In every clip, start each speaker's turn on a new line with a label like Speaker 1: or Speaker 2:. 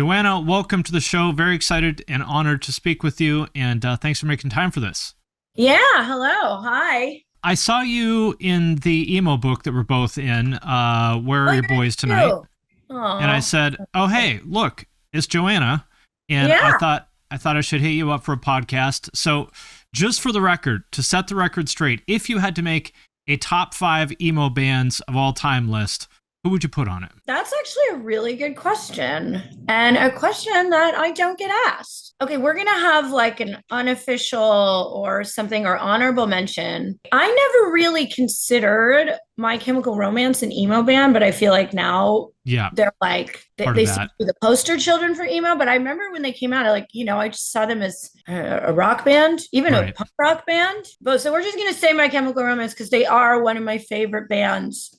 Speaker 1: Joanna, welcome to the show. Very excited and honored to speak with you, and thanks for making time for this.
Speaker 2: Yeah, hello. Hi.
Speaker 1: I saw you in the emo book that we're both in, Where Are
Speaker 2: Oh,
Speaker 1: Your
Speaker 2: you're
Speaker 1: Boys Tonight?
Speaker 2: too.
Speaker 1: And I
Speaker 2: Oh,
Speaker 1: said, oh, hey, look, it's Joanna. And I
Speaker 2: yeah.
Speaker 1: thought I should hit you up for a podcast. So just for the record, to set the record straight, if you had to make a top 5 emo bands of all time list, who would you put on it?
Speaker 2: That's actually a really good question. And a question that I don't get asked. Okay, we're going to have like an unofficial or something or honorable mention. I never really considered My Chemical Romance an emo band, but I feel like now
Speaker 1: Yeah,
Speaker 2: they're like,
Speaker 1: part
Speaker 2: they
Speaker 1: of
Speaker 2: seem
Speaker 1: that.
Speaker 2: to be the poster children for emo. But I remember when they came out, I just saw them as a rock band, even a
Speaker 1: Right.
Speaker 2: punk rock band. But so we're just going to say My Chemical Romance because they are one of my favorite bands,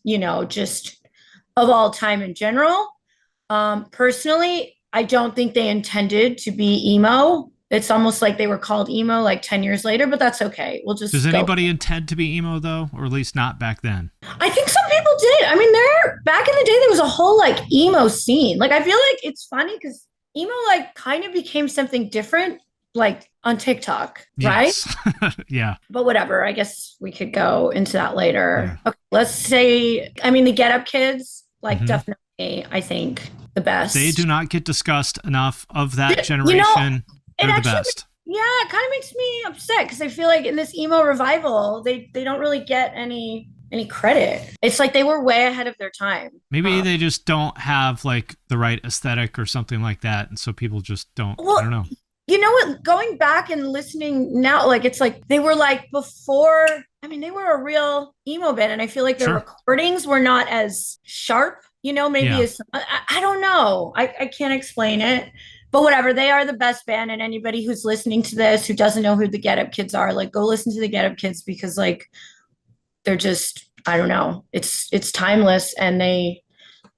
Speaker 2: just of all time in general. Personally, I don't think they intended to be emo. It's almost like they were called emo like 10 years later, but that's okay. We'll
Speaker 1: Does
Speaker 2: just go.
Speaker 1: anybody intend to be emo, though? Or at least not back then?
Speaker 2: I think some people did. I mean, back in the day, there was a whole like emo scene. Like, I feel like it's funny because emo like kind of became something different, like on TikTok, right?
Speaker 1: Yes. Yeah.
Speaker 2: But whatever. I guess we could go into that later.
Speaker 1: Yeah.
Speaker 2: Okay, let's say, I mean, the Get Up Kids, like
Speaker 1: Mhm.
Speaker 2: definitely, I think the best.
Speaker 1: They do not get discussed enough of that
Speaker 2: You
Speaker 1: generation.
Speaker 2: know, it
Speaker 1: They're the
Speaker 2: actually,
Speaker 1: best.
Speaker 2: yeah, it kind of makes me upset because I feel like in this emo revival, they don't really get any credit. It's like they were way ahead of their time.
Speaker 1: Maybe they just don't have like the right aesthetic or something like that, and so people just don't. I don't know.
Speaker 2: You know what? Going back and listening now, like it's like they were like before. I mean, they were a real emo band, and I feel like their
Speaker 1: Sure.
Speaker 2: recordings were not as sharp. Maybe
Speaker 1: Yeah.
Speaker 2: as I don't know. I can't explain it. But whatever, they are the best band, and anybody who's listening to this who doesn't know who the Get Up Kids are, like go listen to the Get Up Kids because like they're just I don't know. It's timeless, and they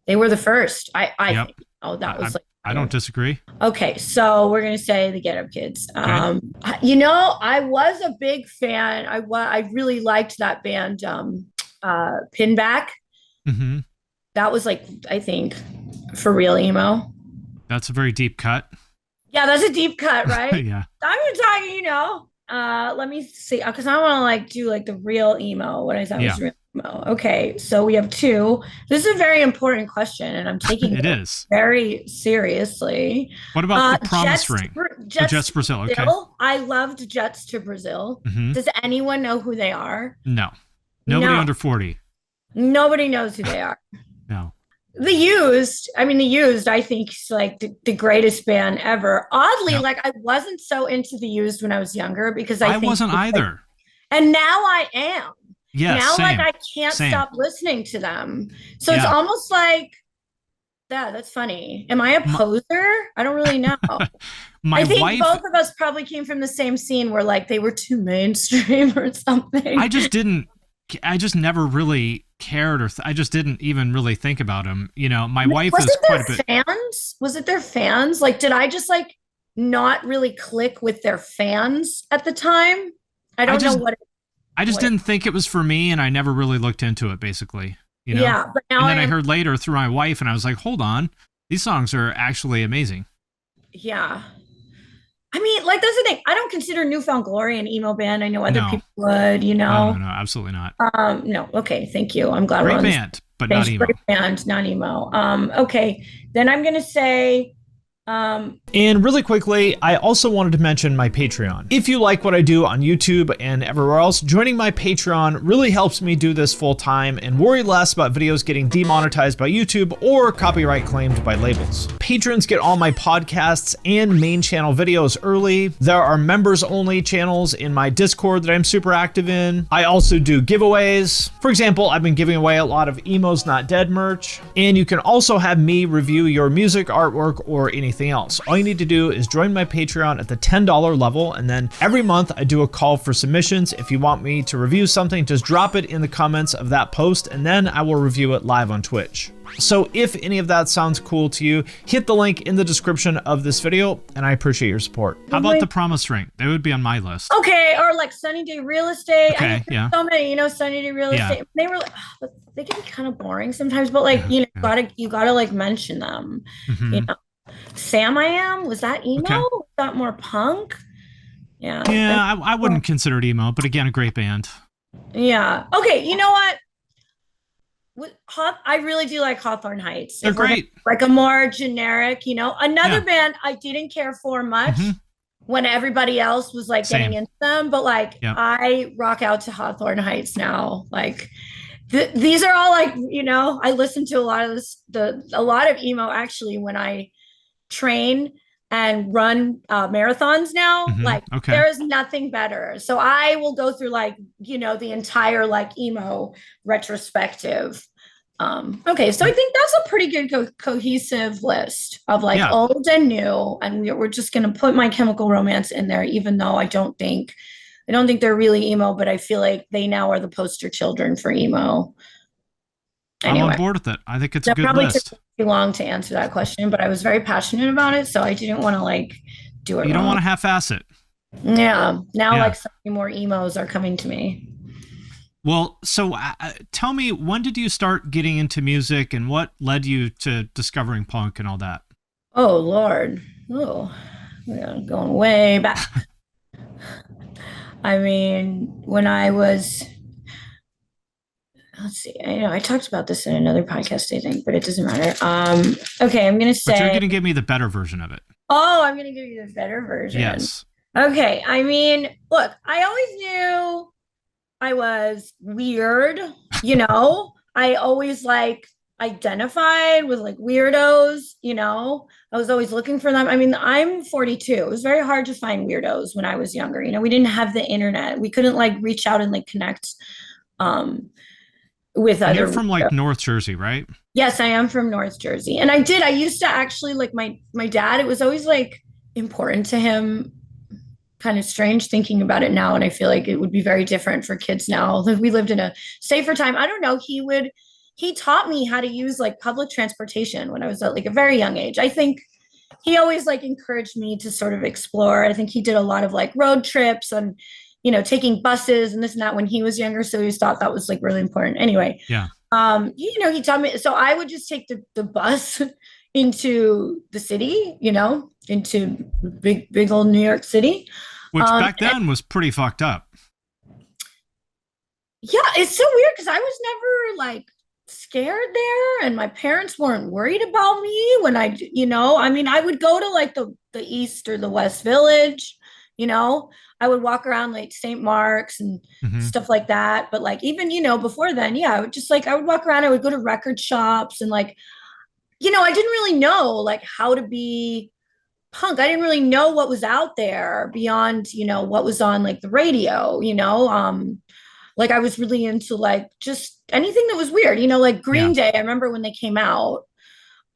Speaker 2: were the first. I
Speaker 1: Yep.
Speaker 2: think. Oh, that was like.
Speaker 1: I don't disagree.
Speaker 2: Okay, so we're gonna say the Get Up Kids.
Speaker 1: Okay.
Speaker 2: I was a big fan. I really liked that band, Pinback.
Speaker 1: Mm-hmm.
Speaker 2: That was like I think for real emo.
Speaker 1: That's a very deep cut.
Speaker 2: Yeah, that's a deep cut, right?
Speaker 1: Yeah.
Speaker 2: I'm talking, let me see, because I want to like do like the real emo. What I thought was real emo. Okay, so we have two. This is a very important question, and I'm taking
Speaker 1: It is
Speaker 2: very seriously.
Speaker 1: What about the promise
Speaker 2: Jets
Speaker 1: ring? Jets to Brazil. Okay.
Speaker 2: I loved Jets to Brazil.
Speaker 1: Mm-hmm.
Speaker 2: Does anyone know who they are?
Speaker 1: No. Nobody
Speaker 2: No.
Speaker 1: under 40.
Speaker 2: Nobody knows who they are.
Speaker 1: No.
Speaker 2: The Used, I think is like the greatest band ever. Oddly,
Speaker 1: Yep.
Speaker 2: like I wasn't so into the Used when I was younger because
Speaker 1: I
Speaker 2: think
Speaker 1: wasn't either.
Speaker 2: and now I am.
Speaker 1: Yeah.
Speaker 2: Now
Speaker 1: Same.
Speaker 2: like I can't
Speaker 1: Same.
Speaker 2: stop listening to them. So it's
Speaker 1: Yeah.
Speaker 2: almost like that's funny. Am I a poser? I don't really know.
Speaker 1: My
Speaker 2: I think
Speaker 1: wife.
Speaker 2: both of us probably came from the same scene where like they were too mainstream or something.
Speaker 1: I just never really cared, or I just didn't even really think about him. My wife
Speaker 2: Was
Speaker 1: is
Speaker 2: it
Speaker 1: quite a
Speaker 2: their
Speaker 1: bit.
Speaker 2: fans? Was it their fans? Like, did I just like not really click with their fans at the time? I don't know what.
Speaker 1: I just didn't think it was for me, and I never really looked into it. Basically,
Speaker 2: Yeah, but now
Speaker 1: And then I heard later through my wife, and I was like, "Hold on, these songs are actually amazing."
Speaker 2: Yeah. I mean, like that's the thing. I don't consider Newfound Glory an emo band. I know other
Speaker 1: No.
Speaker 2: people would,
Speaker 1: No, absolutely not.
Speaker 2: No. Okay, thank you. I'm glad we're
Speaker 1: Great
Speaker 2: on this
Speaker 1: band, but not
Speaker 2: page.
Speaker 1: emo.
Speaker 2: Great band, not emo. Okay, then I'm gonna say.
Speaker 3: And really quickly, I also wanted to mention my Patreon. If you like what I do on YouTube and everywhere else, joining my Patreon really helps me do this full time and worry less about videos getting demonetized by YouTube or copyright claimed by labels. Patrons get all my podcasts and main channel videos early. There are members only channels in my Discord that I'm super active in. I also do giveaways. For example, I've been giving away a lot of Emo's Not Dead merch. And you can also have me review your music, artwork, or anything else. All you need to do is join my Patreon at the $10 level, and then every month I do a call for submissions. If you want me to review something, just drop it in the comments of that post, and then I will review it live on Twitch. So if any of that sounds cool to you, hit the link in the description of this video, and I appreciate your support.
Speaker 1: How about the promise ring? They would be on my list.
Speaker 2: Okay, or like Sunny Day Real Estate.
Speaker 1: Okay,
Speaker 2: I mean,
Speaker 1: yeah.
Speaker 2: So many, Sunny Day Real
Speaker 1: Yeah.
Speaker 2: Estate. They were, but they can be kind of boring sometimes. But like, you gotta like mention them.
Speaker 1: Mhm.
Speaker 2: Sam I Am. Was that emo?
Speaker 1: Okay.
Speaker 2: Was that more punk? Yeah.
Speaker 1: Yeah, I wouldn't consider it emo, but again, a great band.
Speaker 2: Yeah. Okay, you know what? I really do like Hawthorne Heights.
Speaker 1: They're
Speaker 2: If we're gonna,
Speaker 1: great.
Speaker 2: like a more generic, another
Speaker 1: Yeah.
Speaker 2: band I didn't care for much
Speaker 1: Mhm.
Speaker 2: when everybody else was like
Speaker 1: Same.
Speaker 2: getting into them, but like
Speaker 1: Yeah.
Speaker 2: I rock out to Hawthorne Heights now. Like these are all like, I listen to a lot of a lot of emo actually when I train and run marathons now. Like
Speaker 1: Okay.
Speaker 2: there is nothing better. So I will go through like, the entire like emo retrospective. Okay, so I think that's a pretty good cohesive list of like old and new, and we're just gonna put My Chemical Romance in there, even though I don't think they're really emo, but I feel like they now are the poster children for emo. Anyway,
Speaker 1: I'm on board with it. I think it's a
Speaker 2: that
Speaker 1: good
Speaker 2: probably
Speaker 1: list.
Speaker 2: took too long to answer that question, but I was very passionate about it, so I didn't want to like do it.
Speaker 1: You don't
Speaker 2: wrong.
Speaker 1: want to half-ass it.
Speaker 2: Yeah. Now, like so many more emos are coming to me.
Speaker 1: Well, so tell me, when did you start getting into music, and what led you to discovering punk and all that?
Speaker 2: Oh Lord, we're going way back. I mean, when I was, let's see, I talked about this in another podcast, I think, but it doesn't matter. Okay, I'm gonna say.
Speaker 1: But you're gonna give me the better version of it.
Speaker 2: Oh, I'm gonna give you the better version.
Speaker 1: Yes.
Speaker 2: Okay, I mean, look, I always knew I was weird, I always like identified with like weirdos, I was always looking for them. I mean, I'm 42. It was very hard to find weirdos when I was younger. We didn't have the internet. We couldn't like reach out and like connect with other.
Speaker 1: You're from like North Jersey, right?
Speaker 2: Yes, I am from North Jersey. And I used to actually like my dad, it was always like important to him. Kind of strange thinking about it now, and I feel like it would be very different for kids now. We lived in a safer time. I don't know. He taught me how to use like public transportation when I was at like a very young age. I think he always like encouraged me to sort of explore. I think he did a lot of like road trips and taking buses and this and that when he was younger. So he always thought that was like really important. Anyway,
Speaker 1: yeah.
Speaker 2: He taught me. So I would just take the bus into the city, into big old New York City.
Speaker 1: Which back then was pretty fucked up.
Speaker 2: Yeah, it's so weird because I was never like scared there, and my parents weren't worried about me when I mean, I would go to like the East or the West Village, I would walk around like St. Mark's and stuff like that. But like even, before then, yeah, I would just like, I would walk around, I would go to record shops and like, I didn't really know like how to be punk. I didn't really know what was out there beyond, what was on like the radio, like I was really into like just anything that was weird, like Green Day. I remember when they came out,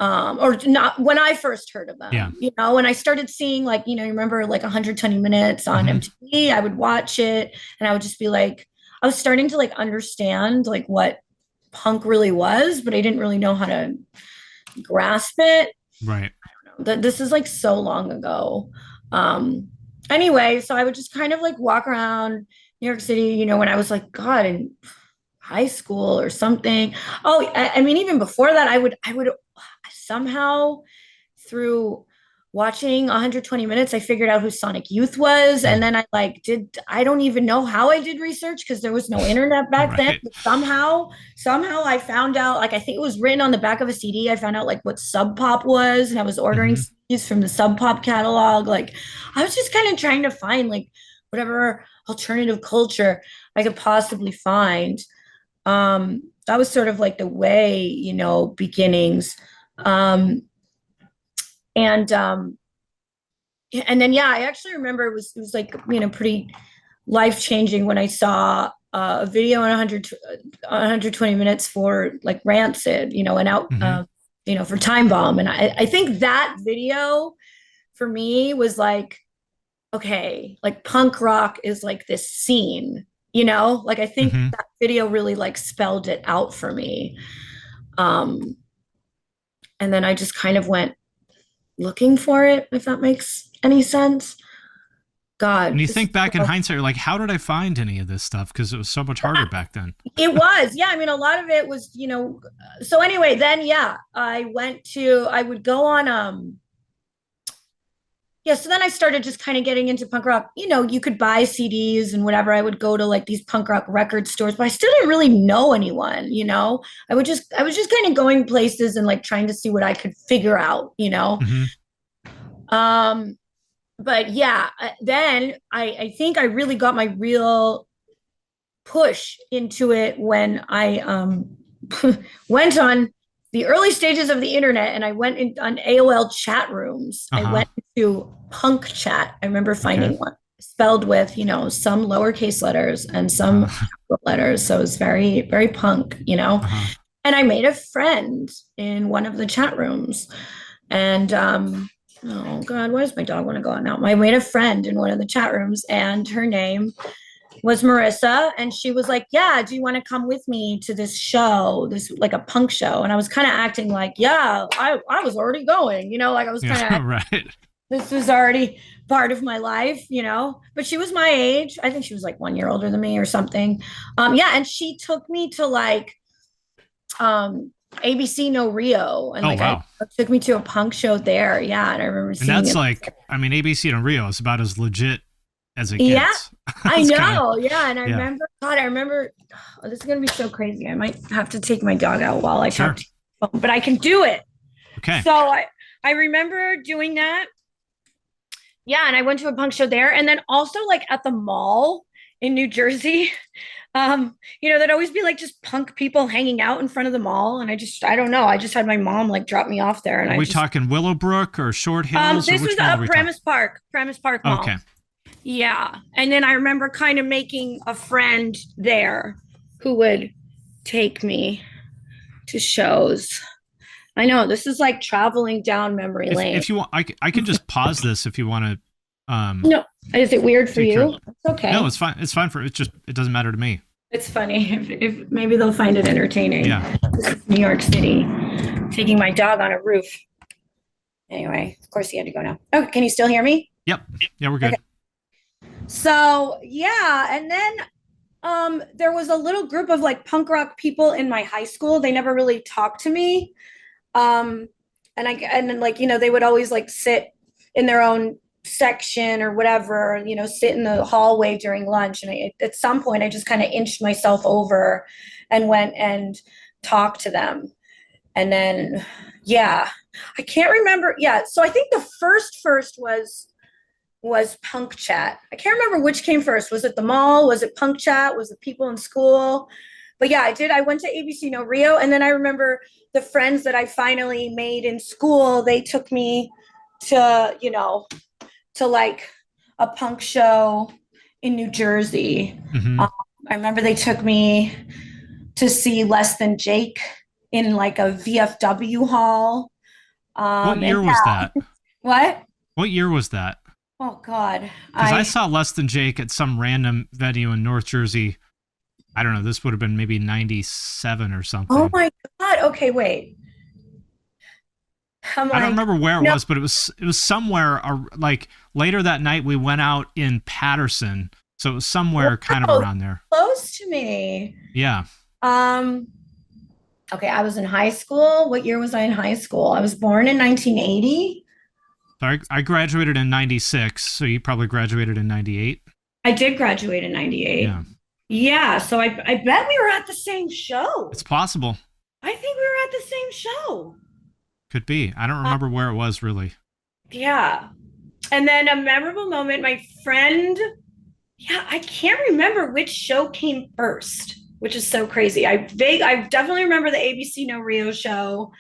Speaker 2: or not when I first heard of them, when I started seeing like, you remember like 120 Minutes on MTV, I would watch it and I would just be like, I was starting to like understand like what punk really was, but I didn't really know how to grasp it.
Speaker 1: Right.
Speaker 2: That this is like so long ago. Anyway, so I would just kind of like walk around New York City, when I was like, God, in high school or something. Oh, I mean, even before that, I would somehow through watching 120 Minutes, I figured out who Sonic Youth was. And then I don't even know how I did research because there was no internet back then. But somehow I found out, like, I think it was written on the back of a CD. I found out like what Sub Pop was, and I was ordering CDs from the Sub Pop catalog. Like, I was just kind of trying to find like whatever alternative culture I could possibly find. That was sort of like the way, beginnings. And then, yeah, I actually remember it was like, pretty life-changing when I saw a video in 120 Minutes for like Rancid, and out, for Time Bomb. And I think that video for me was like, okay, like punk rock is like this scene, like I think that video really like spelled it out for me. And then I just kind of went looking for it, if that makes any sense. God.
Speaker 1: And you think back in hindsight, you're like, how did I find any of this stuff? Because it was so much harder back then.
Speaker 2: It was. Yeah. I mean, a lot of it was, so anyway, then, yeah, I would go on, yeah, so then I started just kind of getting into punk rock. You know, you could buy CDs and whatever. I would go to like these punk rock record stores, but I still didn't really know anyone, you know. I was just kind of going places and like trying to see what I could figure out, you know. But yeah, then I think I really got my real push into it when I went on the early stages of the internet, and I went on AOL chat rooms. I went to punk chat. I remember finding one spelled with, you know, some lowercase letters and some capital letters. So it was very, very punk, you know. And I made a friend in one of the chat rooms. And oh God, why does my dog want to go out now? I made a friend in one of the chat rooms, and her name was Marissa, and she was like, yeah, do you want to come with me to this show, this like a punk show? And I was kind of acting like, yeah, I was already going, you know, like I was kind of
Speaker 1: right.
Speaker 2: This was already part of my life, you know, but she was my age. I think she was like 1 year older than me or something. Yeah. And she took me to like ABC No Rio, and like I took me to a punk show there. Yeah. And I remember seeing
Speaker 1: that's
Speaker 2: it.
Speaker 1: like, I mean, ABC No Rio is about as legit as it gets.
Speaker 2: Yeah, I know.
Speaker 1: Kinda,
Speaker 2: yeah. And I remember, oh, this is going to be so crazy. I might have to take my dog out while I talk to you, but I can do it.
Speaker 1: Okay.
Speaker 2: So I remember doing that. Yeah. And I went to a punk show there. And then also like at the mall in New Jersey, you know, there'd always be like just punk people hanging out in front of the mall. And I don't know. I just had my mom like drop me off there. And
Speaker 1: Are we talking Willowbrook or Short Hills?
Speaker 2: This was Premise Park Mall.
Speaker 1: Okay.
Speaker 2: Yeah. And then I remember kind of making a friend there who would take me to shows. I know this is like traveling down memory lane.
Speaker 1: If you want, I can just pause this if you want to.
Speaker 2: No, is it weird for you? It's okay.
Speaker 1: No, it's fine. It's fine it doesn't matter to me.
Speaker 2: It's funny if maybe they'll find it entertaining.
Speaker 1: Yeah.
Speaker 2: This is New York City, taking my dog on a roof. Anyway, of course he had to go now. Oh, can you still hear me?
Speaker 1: Yep. Yeah, we're good.
Speaker 2: Okay. So yeah, and then there was a little group of like punk rock people in my high school. They never really talked to me. And then like, you know, they would always like sit in their own section or whatever, you know, sit in the hallway during lunch. And at some point I just kind of inched myself over and went and talked to them. And then, yeah, I can't remember. Yeah. So I think the first was punk chat. I can't remember which came first. Was it the mall? Was it punk chat? Was it people in school? But yeah, I went to ABC No Rio. And then I remember the friends that I finally made in school, they took me to, you know, to like a punk show in New Jersey. I remember they took me to see Less Than Jake in like a VFW hall.
Speaker 1: What year was that? What year was that?
Speaker 2: Oh God.
Speaker 1: Because I saw Less Than Jake at some random venue in North Jersey. I don't know. This would have been maybe 97 or something.
Speaker 2: Oh my God. Okay, wait.
Speaker 1: I don't remember where it was, but it was somewhere like later that night we went out in Patterson. So it was somewhere kind of around there.
Speaker 2: Close to me.
Speaker 1: Yeah.
Speaker 2: Okay, I was in high school. What year was I in high school? I was born in 1980.
Speaker 1: So I graduated in 96, so you probably graduated in 98.
Speaker 2: I did graduate in 98.
Speaker 1: Yeah.
Speaker 2: Yeah, so I bet we were at the same show.
Speaker 1: It's possible.
Speaker 2: I think we were at the same show.
Speaker 1: Could be. I don't remember where it was really.
Speaker 2: Yeah. And then a memorable moment, my friend, I can't remember which show came first, which is so crazy. I definitely remember the ABC No Rio show.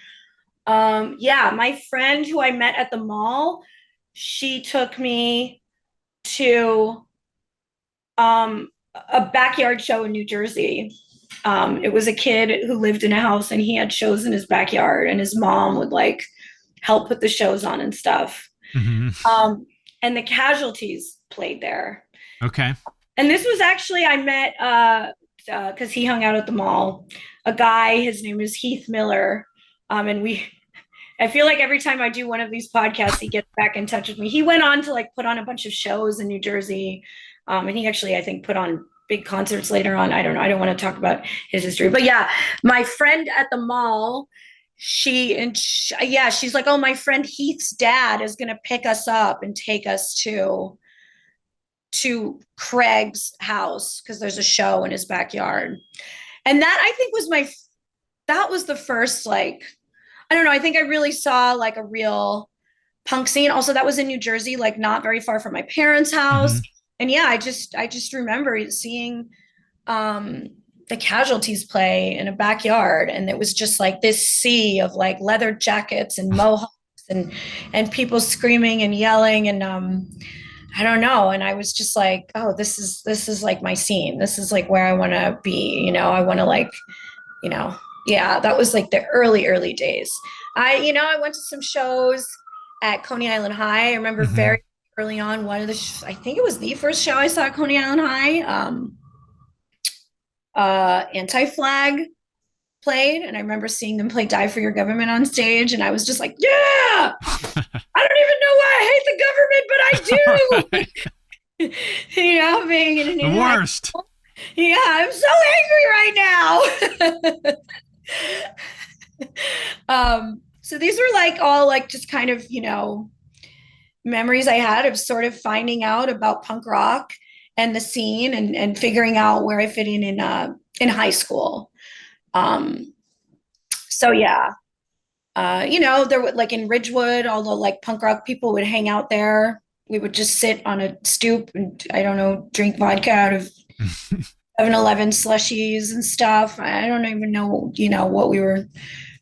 Speaker 2: My friend who I met at the mall, she took me to a backyard show in New Jersey. It was a kid who lived in a house and he had shows in his backyard, and his mom would like help put the shows on and stuff. And the Casualties played there. Okay. And this was actually, I met, cause he hung out at the mall, a guy, his name is Heath Miller. I feel like every time I do one of these podcasts, he gets back in touch with me. He went on to like put on a bunch of shows in New Jersey. And he actually, I think, put on big concerts later on. I don't know. I don't want to talk about his history, but yeah, my friend at the mall, yeah, she's like, oh, my friend Heath's dad is going to pick us up and take us to Craig's house because there's a show in his backyard. And that I think that was the first, like, I don't know, I think I really saw like a real punk scene. Also, that was in New Jersey, like not very far from my parents' house. And yeah, I just remember seeing the Casualties play in a backyard, and it was just like this sea of like leather jackets and mohawks and people screaming and yelling, and I don't know, and I was just like, oh, this is like my scene. This is like where I want to be, you know. I want to, like, you know, yeah, that was like the early days. I went to some shows at Coney Island High. I remember very early on, I think it was the first show I saw at Coney Island High. Anti-Flag played, and I remember seeing them play Die for Your Government on stage, and I was just like, yeah, I don't even know why I hate the government, but I do. You know, being in
Speaker 1: the worst.
Speaker 2: Yeah, I'm so angry right now. So these were like all like just kind of, you know, memories I had of sort of finding out about punk rock and the scene and figuring out where I fit in high school. So yeah, you know, there would, like in Ridgewood, all the like punk rock people would hang out there. We would just sit on a stoop and, I don't know, drink vodka out of 7-Eleven slushies and stuff. I don't even know, you know, what we were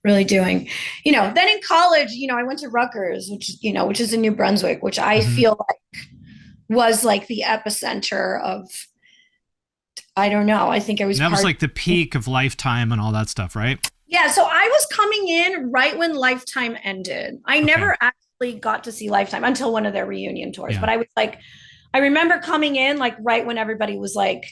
Speaker 2: really doing. You know, then in college, you know, I went to Rutgers, which is in New Brunswick, which I feel like was like the epicenter of, I don't know, I think I was.
Speaker 1: And that was like the peak of Lifetime and all that stuff, right?
Speaker 2: Yeah, so I was coming in right when Lifetime ended. I never actually got to see Lifetime until one of their reunion tours. Yeah. But I was like, I remember coming in like right when everybody was like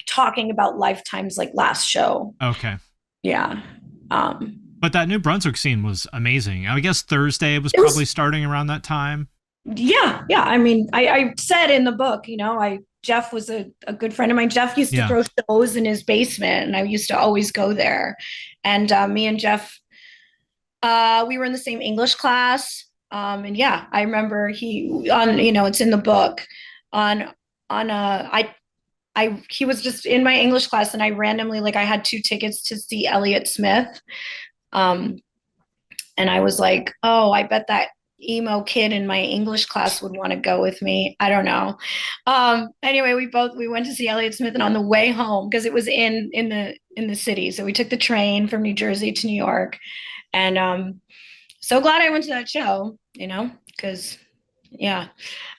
Speaker 2: talking about Lifetime's like last show.
Speaker 1: Okay.
Speaker 2: Yeah.
Speaker 1: But that New Brunswick scene was amazing. I guess Thursday was probably starting around that time.
Speaker 2: Yeah. Yeah. I mean, I said in the book, you know, Jeff was a good friend of mine. Jeff used to throw shows in his basement, and I used to always go there. And me and Jeff, we were in the same English class. And yeah, I remember it's in the book he was just in my English class, and I randomly, like, I had 2 tickets to see Elliott Smith. And I was like, oh, I bet that emo kid in my English class would want to go with me. I don't know. Anyway, we went to see Elliott Smith, and on the way home, because it was in the city, so we took the train from New Jersey to New York, and so glad I went to that show, you know, because yeah.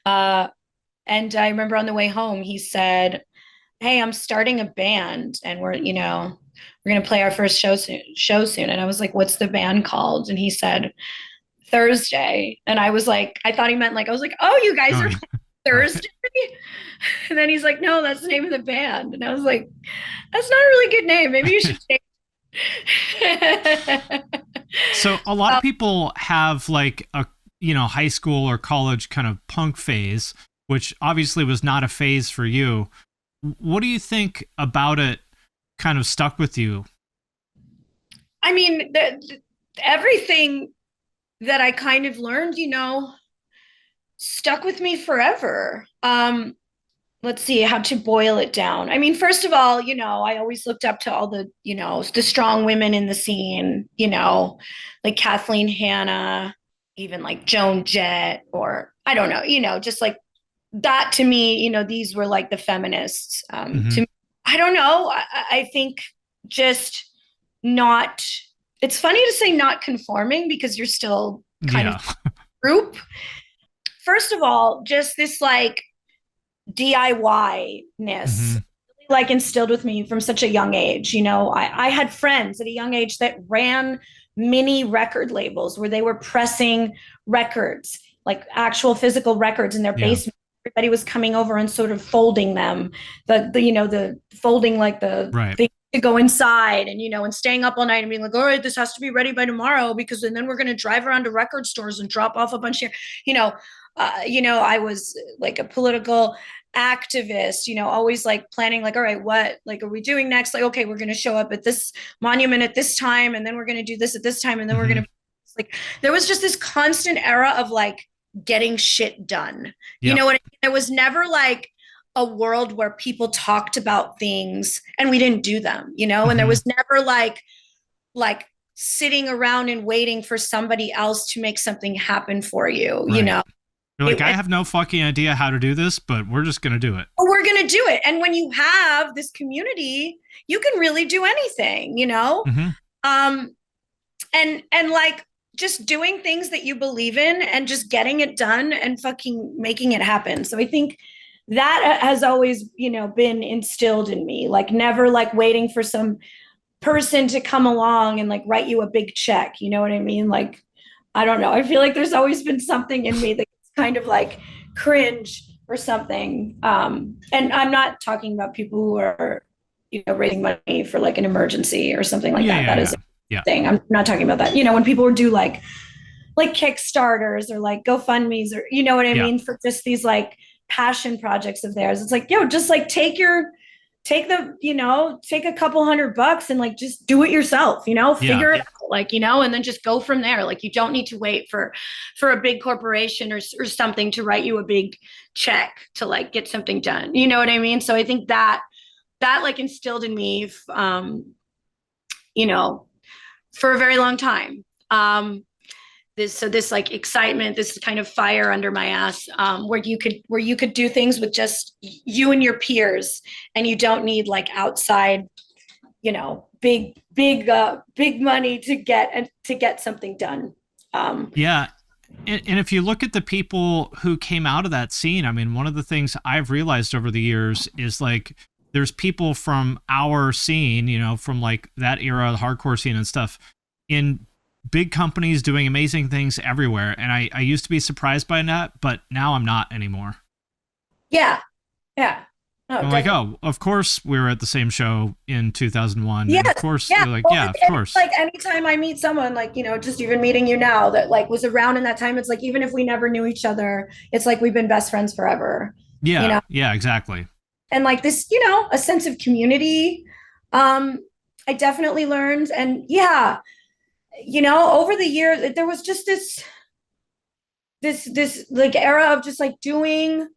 Speaker 2: And I remember on the way home, he said, hey, I'm starting a band, and we're going to play our first show soon. And I was like, what's the band called? And he said, Thursday. And I was like, I thought he meant like, I was like, oh, you guys are Thursday? And then he's like, no, that's the name of the band. And I was like, that's not a really good name. Maybe you should change it.
Speaker 1: So a lot of people have like a, high school or college kind of punk phase, which obviously was not a phase for you. What do you think about it kind of stuck with you?
Speaker 2: I mean, everything that I kind of learned, stuck with me forever. Let's see how to boil it down. I mean, first of all, I always looked up to all the, the strong women in the scene, like Kathleen Hanna, even like Joan Jett, or I don't know, just like that to me, these were like the feminists. To me, I don't know. I think just not, it's funny to say not conforming because you're still kind of group. First of all, just this like DIY-ness like instilled with me from such a young age. I had friends at a young age that ran mini record labels where they were pressing records, like actual physical records in their basement. Everybody was coming over and sort of folding them, the folding like the thing to go inside and, and staying up all night and being like, all right, this has to be ready by tomorrow and then we're going to drive around to record stores and drop off a bunch of, I was like a political activist, always like planning, like, all right, what, like, are we doing next? Like, okay, we're going to show up at this monument at this time. And then we're going to do this at this time. And then we're going to, like, there was just this constant era of like getting shit done. You know what I mean? There was never like a world where people talked about things and we didn't do them, and there was never like sitting around and waiting for somebody else to make something happen for you,
Speaker 1: You're like, I have no fucking idea how to do this, but we're just going to do it.
Speaker 2: We're going to do it. And when you have this community, you can really do anything, and like just doing things that you believe in and just getting it done and fucking making it happen. So I think that has always, been instilled in me, like never like waiting for some person to come along and like write you a big check. You know what I mean? Like, I don't know. I feel like there's always been something in me that's kind of like cringe or something. And I'm not talking about people who are, raising money for like an emergency or something like that. That is a thing. I'm not talking about that. When people would do like Kickstarters or like GoFundMe's or, you know what I mean? For just these like passion projects of theirs. It's like, just like take a couple $100 and like, just do it yourself, figure it out, like, and then just go from there. Like, you don't need to wait for a big corporation or something to write you a big check to like get something done. You know what I mean? So I think that like instilled in me, for a very long time. This like excitement, this kind of fire under my ass, where you could do things with just you and your peers, and you don't need like outside, big money to get something done. And
Speaker 1: if you look at the people who came out of that scene, I mean, one of the things I've realized over the years is like, there's people from our scene, from like that era, the hardcore scene and stuff, in big companies doing amazing things everywhere. And I used to be surprised by that, but now I'm not anymore.
Speaker 2: Yeah.
Speaker 1: Oh, I'm like, oh, of course we were at the same show in 2001.
Speaker 2: Yeah.
Speaker 1: Of course. You're like, well, of course.
Speaker 2: Like anytime I meet someone, like, just even meeting you now that like was around in that time, it's like, even if we never knew each other, it's like, we've been best friends forever.
Speaker 1: Yeah. Yeah, exactly.
Speaker 2: And like this, a sense of community. I definitely learned. And over the years, there was just this like era of just like doing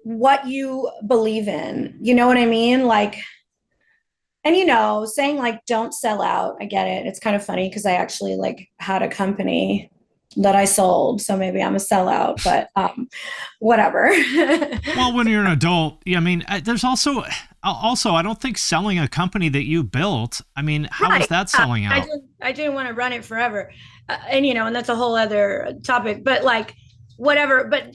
Speaker 2: what you believe in, you know what I mean? Like, and saying like, don't sell out. I get it. It's kind of funny because I actually like had a company that I sold. So maybe I'm a sellout, but whatever.
Speaker 1: Well, when you're an adult, I mean, there's also, I don't think selling a company that you built, I mean, how is that selling out?
Speaker 2: I didn't want to run it forever. And that's a whole other topic, but like, whatever. But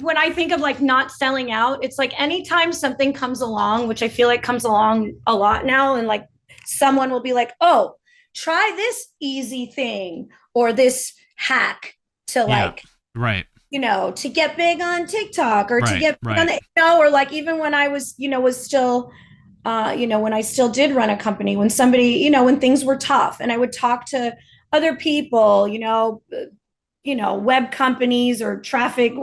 Speaker 2: when I think of like not selling out, it's like anytime something comes along, which I feel like comes along a lot now, and like someone will be like, oh, try this easy thing or this hack to like,
Speaker 1: right.
Speaker 2: To get big on TikTok or to get big on the, or like even when I was, was still, when I still did run a company, when somebody, when things were tough and I would talk to other people, web companies or traffic,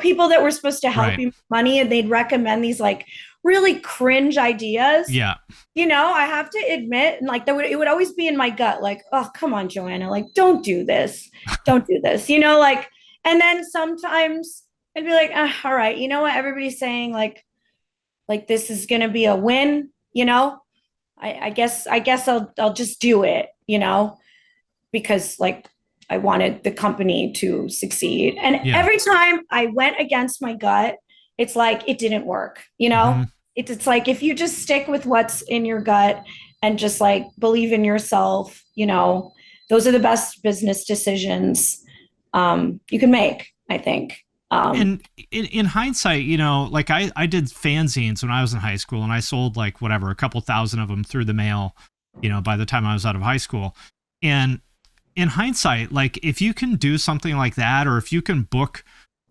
Speaker 2: people that were supposed to help you make money, and they'd recommend these like really cringe ideas.
Speaker 1: Yeah.
Speaker 2: I have to admit, and like it would always be in my gut, like, oh, come on, Joanna, like, don't do this. Don't do this, like, and then sometimes I'd be like, all right, you know what? Everybody's saying like this is going to be a win, I guess I'll just do it, because like, I wanted the company to succeed. And every time I went against my gut, it's like, it didn't work, It's like, if you just stick with what's in your gut and just like believe in yourself, those are the best business decisions you can make, I think.
Speaker 1: And in hindsight, like I did fanzines when I was in high school, and I sold like whatever, a couple thousand of them through the mail, by the time I was out of high school. And in hindsight, like if you can do something like that, or if you can book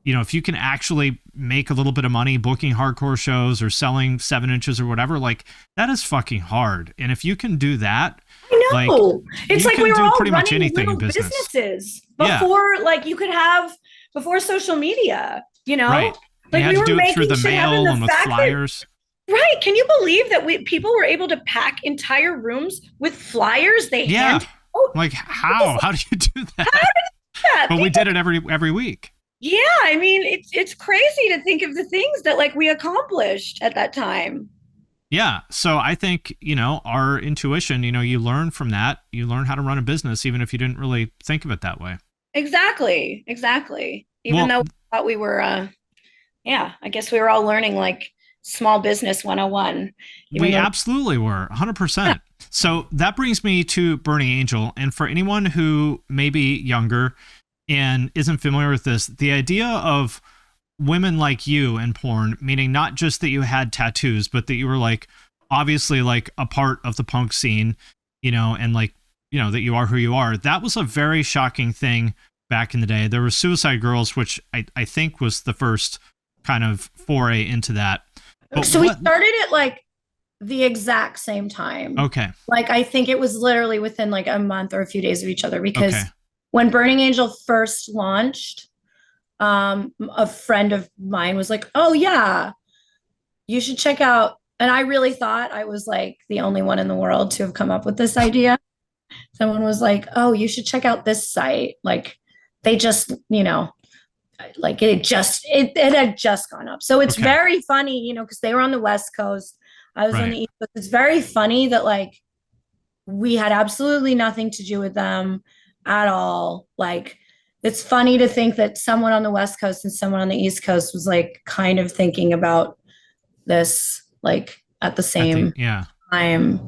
Speaker 1: you know, if you can actually make a little bit of money booking hardcore shows or selling 7 inches or whatever, like that is fucking hard. And if you can do that,
Speaker 2: I know. It's like we were all
Speaker 1: pretty much
Speaker 2: running
Speaker 1: anything in
Speaker 2: little
Speaker 1: business.
Speaker 2: businesses before, like you could have before social media, you know,
Speaker 1: right.
Speaker 2: like
Speaker 1: you had
Speaker 2: we
Speaker 1: to
Speaker 2: were
Speaker 1: do it through
Speaker 2: making
Speaker 1: the
Speaker 2: shit happen.
Speaker 1: mail
Speaker 2: The
Speaker 1: and with
Speaker 2: fact that-
Speaker 1: flyers.
Speaker 2: Right. Can you believe that people were able to pack entire rooms with flyers they hand?
Speaker 1: Like how do you do that?
Speaker 2: How did that?
Speaker 1: But we did it every week.
Speaker 2: Yeah, I mean, it's crazy to think of the things that like we accomplished at that time.
Speaker 1: Yeah. So I think, you know, our intuition, you know, you learn from that. You learn how to run a business, even if you didn't really think of it that way.
Speaker 2: Exactly. Even though we thought we were, I guess we were all learning like small business 101.
Speaker 1: We absolutely were 100%. So that brings me to Burning Angel. And for anyone who may be younger and isn't familiar with this, the idea of women like you in porn, meaning not just that you had tattoos, but that you were like obviously like a part of the punk scene, you know, and like, you know, that you are who you are. That was a very shocking thing back in the day. There was Suicidegirls, which I think was the first kind of foray into that. But
Speaker 2: so we started at like the exact same time.
Speaker 1: Okay.
Speaker 2: Like I think it was literally within like a month or a few days of each other because when Burning Angel first launched, a friend of mine was like, oh yeah, you should check out. And I really thought I was like the only one in the world to have come up with this idea. Someone was like, oh, you should check out this site. Like they just, you know, like it had just gone up. So it's very funny, you know, because they were on the West Coast. I was on the East Coast. It's very funny that like we had absolutely nothing to do with them at all. Like it's funny to think that someone on the West Coast and someone on the East Coast was like kind of thinking about this like at the same time.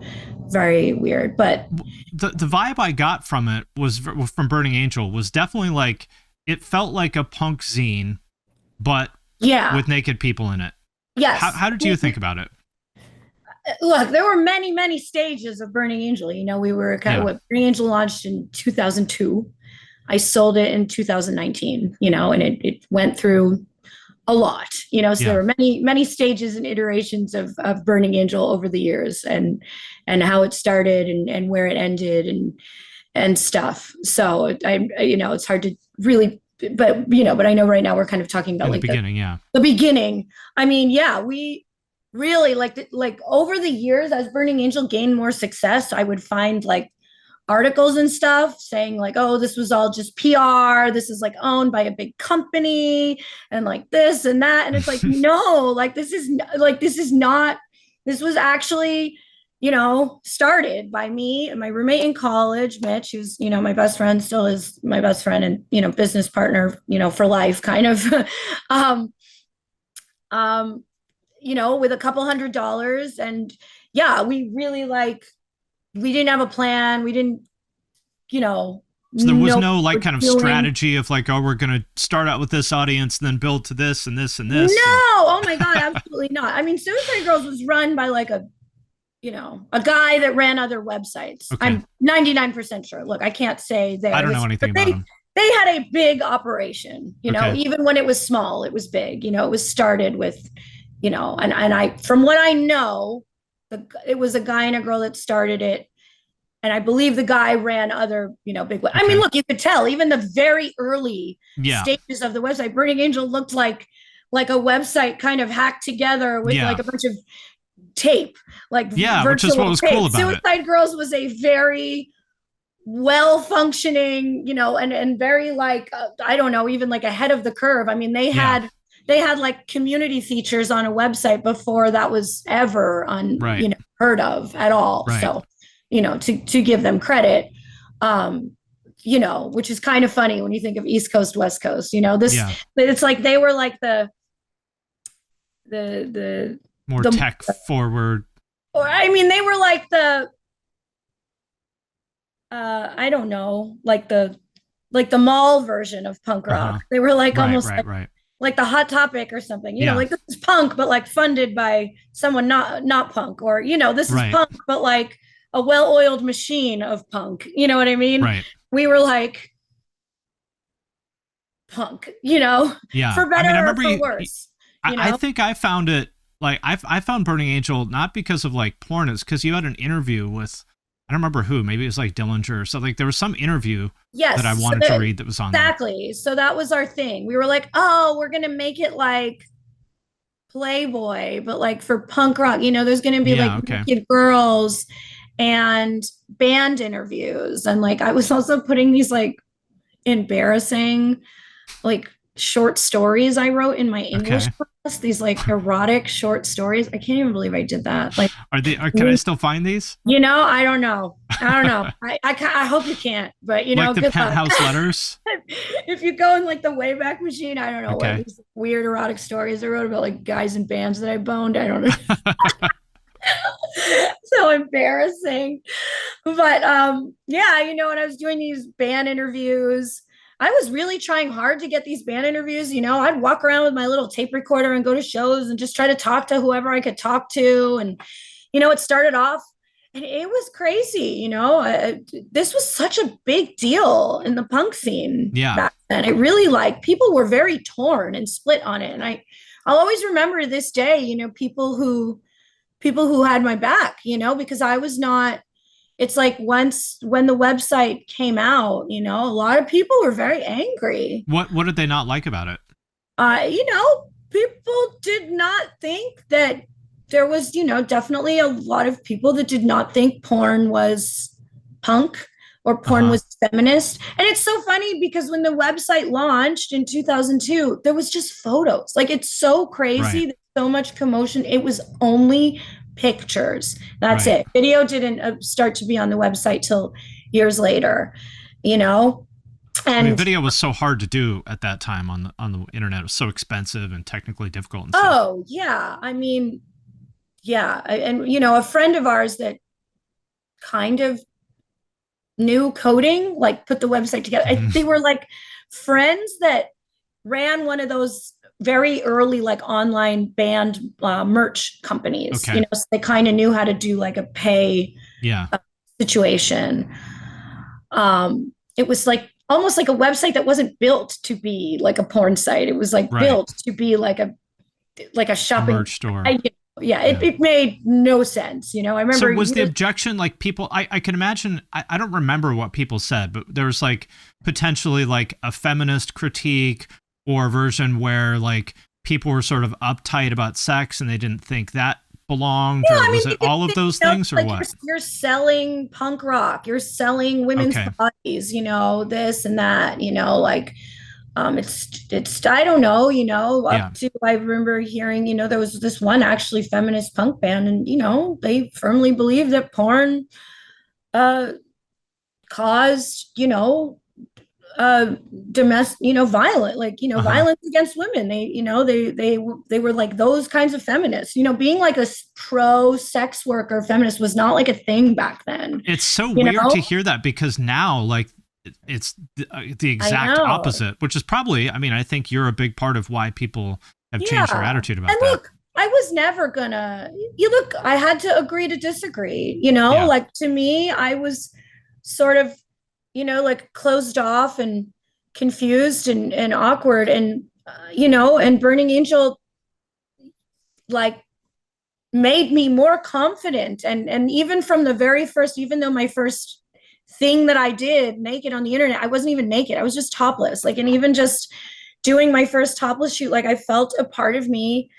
Speaker 2: Very weird. But
Speaker 1: the vibe I got from it was from Burning Angel was definitely like it felt like a punk zine, but with naked people in it.
Speaker 2: Yes.
Speaker 1: How did you think about it?
Speaker 2: Look, there were many, many stages of Burning Angel. You know, we were kind of what Burning Angel launched in 2002. I sold it in 2019, you know, and it went through a lot, you know, so there were many, many stages and iterations of Burning Angel over the years and how it started and where it ended and stuff. So you know, it's hard to really, but, you know, but I know right now we're kind of talking about like the beginning. I mean, we really like over the years as Burning Angel gained more success, I would find like articles and stuff saying like, oh, this was all just PR. This is like owned by a big company and like this and that. And it's like, no, like this was actually, you know, started by me and my roommate in college, Mitch, who's, you know, my best friend, still is my best friend and, you know, business partner, you know, for life kind of, you know, with a couple $100. And we really like, we didn't have a plan. We didn't, you know.
Speaker 1: So there was no like kind of strategy of like, oh, we're going to start out with this audience and then build to this and this and this.
Speaker 2: No. Oh my God. Absolutely not. I mean, Suicidegirls was run by like a guy that ran other websites. Okay. I'm 99% sure. Look, I can't say I
Speaker 1: don't know anything about them.
Speaker 2: They had a big operation, you know, even when it was small, it was big, you know, it was started with, you know, and I, from what I know, it was a guy and a girl that started it. And I believe the guy ran other, you know, big. I mean, look, you could tell even the very early stages of the website, Burning Angel looked like a website kind of hacked together with like a bunch of tape, like
Speaker 1: which is what was tape. Cool about
Speaker 2: Suicidegirls was a very well-functioning, you know, and very like, I don't know, even like ahead of the curve. I mean, they had like community features on a website before that was ever you know, heard of at all. Right. So, you know, to give them credit, you know, which is kind of funny when you think of East Coast, West Coast, you know, it's like they were like the
Speaker 1: more tech forward.
Speaker 2: Or I mean, they were like the I don't know, like the mall version of punk rock. They were like almost like the Hot Topic or something, you know, like this is punk, but like funded by someone not punk, or, you know, this is punk, but like a well-oiled machine of punk. You know what I mean?
Speaker 1: Right.
Speaker 2: We were like punk, you know,
Speaker 1: Yeah.
Speaker 2: for better
Speaker 1: I
Speaker 2: or for worse. You know?
Speaker 1: I think I found it like I found Burning Angel not because of like porn, it's because you had an interview with, I don't remember who, maybe it was like Dillinger or something. There was some interview that I wanted to read that was on
Speaker 2: exactly. So that was our thing. We were like, oh, we're gonna make it like Playboy, but like for punk rock, you know, there's gonna be naked girls and band interviews. And like I was also putting these like embarrassing like short stories I wrote in my English class, these like erotic short stories. I can't even believe I did that. Like,
Speaker 1: can I still find these?
Speaker 2: You know, I don't know. I hope you can't, but you know,
Speaker 1: like the penthouse letters.
Speaker 2: If you go in like the Wayback Machine, I don't know what these weird erotic stories I wrote about like guys in bands that I boned. I don't know. So embarrassing. But yeah, you know, when I was doing these band interviews, I was really trying hard to get these band interviews. You know, I'd walk around with my little tape recorder and go to shows and just try to talk to whoever I could talk to. And, you know, it started off and it was crazy. You know, this was such a big deal in the punk scene back then. It really like people were very torn and split on it. And I'll always remember this day, you know, people who had my back, you know, because I was not. It's like when the website came out, you know, a lot of people were very angry.
Speaker 1: What did they not like about it?
Speaker 2: You know, people did not think that there was, you know, definitely a lot of people that did not think porn was punk or porn was feminist. And it's so funny because when the website launched in 2002, there was just photos. Like, it's so crazy. There's so much commotion. It was only pictures. That's it. Video didn't start to be on the website till years later, you know. And
Speaker 1: I mean, video was so hard to do at that time on the internet. It was so expensive and technically difficult and stuff.
Speaker 2: Oh yeah, I mean, yeah. And you know, a friend of ours that kind of knew coding, like put the website together. They were like friends that ran one of those very early like online band merch companies. You know, so they kind of knew how to do like a pay situation. It was like almost like a website that wasn't built to be like a porn site. It was like built to be like a shopping
Speaker 1: merch store.
Speaker 2: It made no sense. You know, I remember.
Speaker 1: So was the objection like people? I can imagine. I don't remember what people said, but there was like potentially like a feminist critique or a version where like people were sort of uptight about sex and they didn't think that belonged, or was it all of those things, or like what?
Speaker 2: You're selling punk rock, you're selling women's bodies, you know, this and that, you know, like it's I don't know, you know, up to I remember hearing, you know, there was this one actually feminist punk band, and you know, they firmly believed that porn caused, you know, domestic, you know, violent, like, you know, violence against women. They, you know, they were like those kinds of feminists, you know, being like a pro sex worker feminist was not like a thing back then.
Speaker 1: It's so weird to hear that, because now like it's the exact opposite, which is probably, I mean, I think you're a big part of why people have changed their attitude about that.
Speaker 2: Look, I was never gonna, I had to agree to disagree, you know, like to me, I was sort of, you know, like closed off and confused and awkward. And, you know, and Burning Angel, like, made me more confident. And even from the very first, even though my first thing that I did naked on the internet, I wasn't even naked. I was just topless. Like, and even just doing my first topless shoot, like I felt a part of me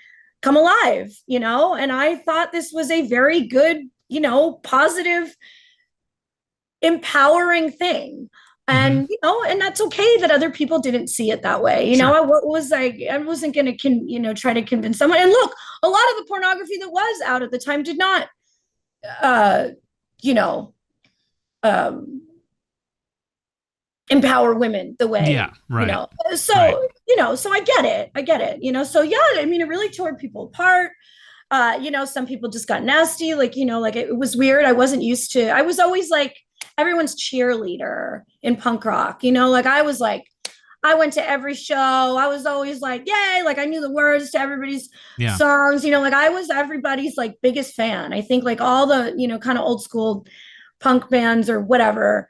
Speaker 2: come alive, you know? And I thought this was a very good, you know, positive, empowering thing. And you know, and that's okay that other people didn't see it that way. You know, I wasn't going to you know, try to convince someone. And look, a lot of the pornography that was out at the time did not you know, empower women the way, you know. So you know, so I get it, you know. So yeah, I mean, it really tore people apart. You know, some people just got nasty, like, you know, like it was weird. I wasn't used to, I was always like everyone's cheerleader in punk rock, you know, like I was like, I went to every show. I was always like, yay, like I knew the words to everybody's songs, you know, like I was everybody's like biggest fan. I think like all the, you know, kind of old school punk bands or whatever,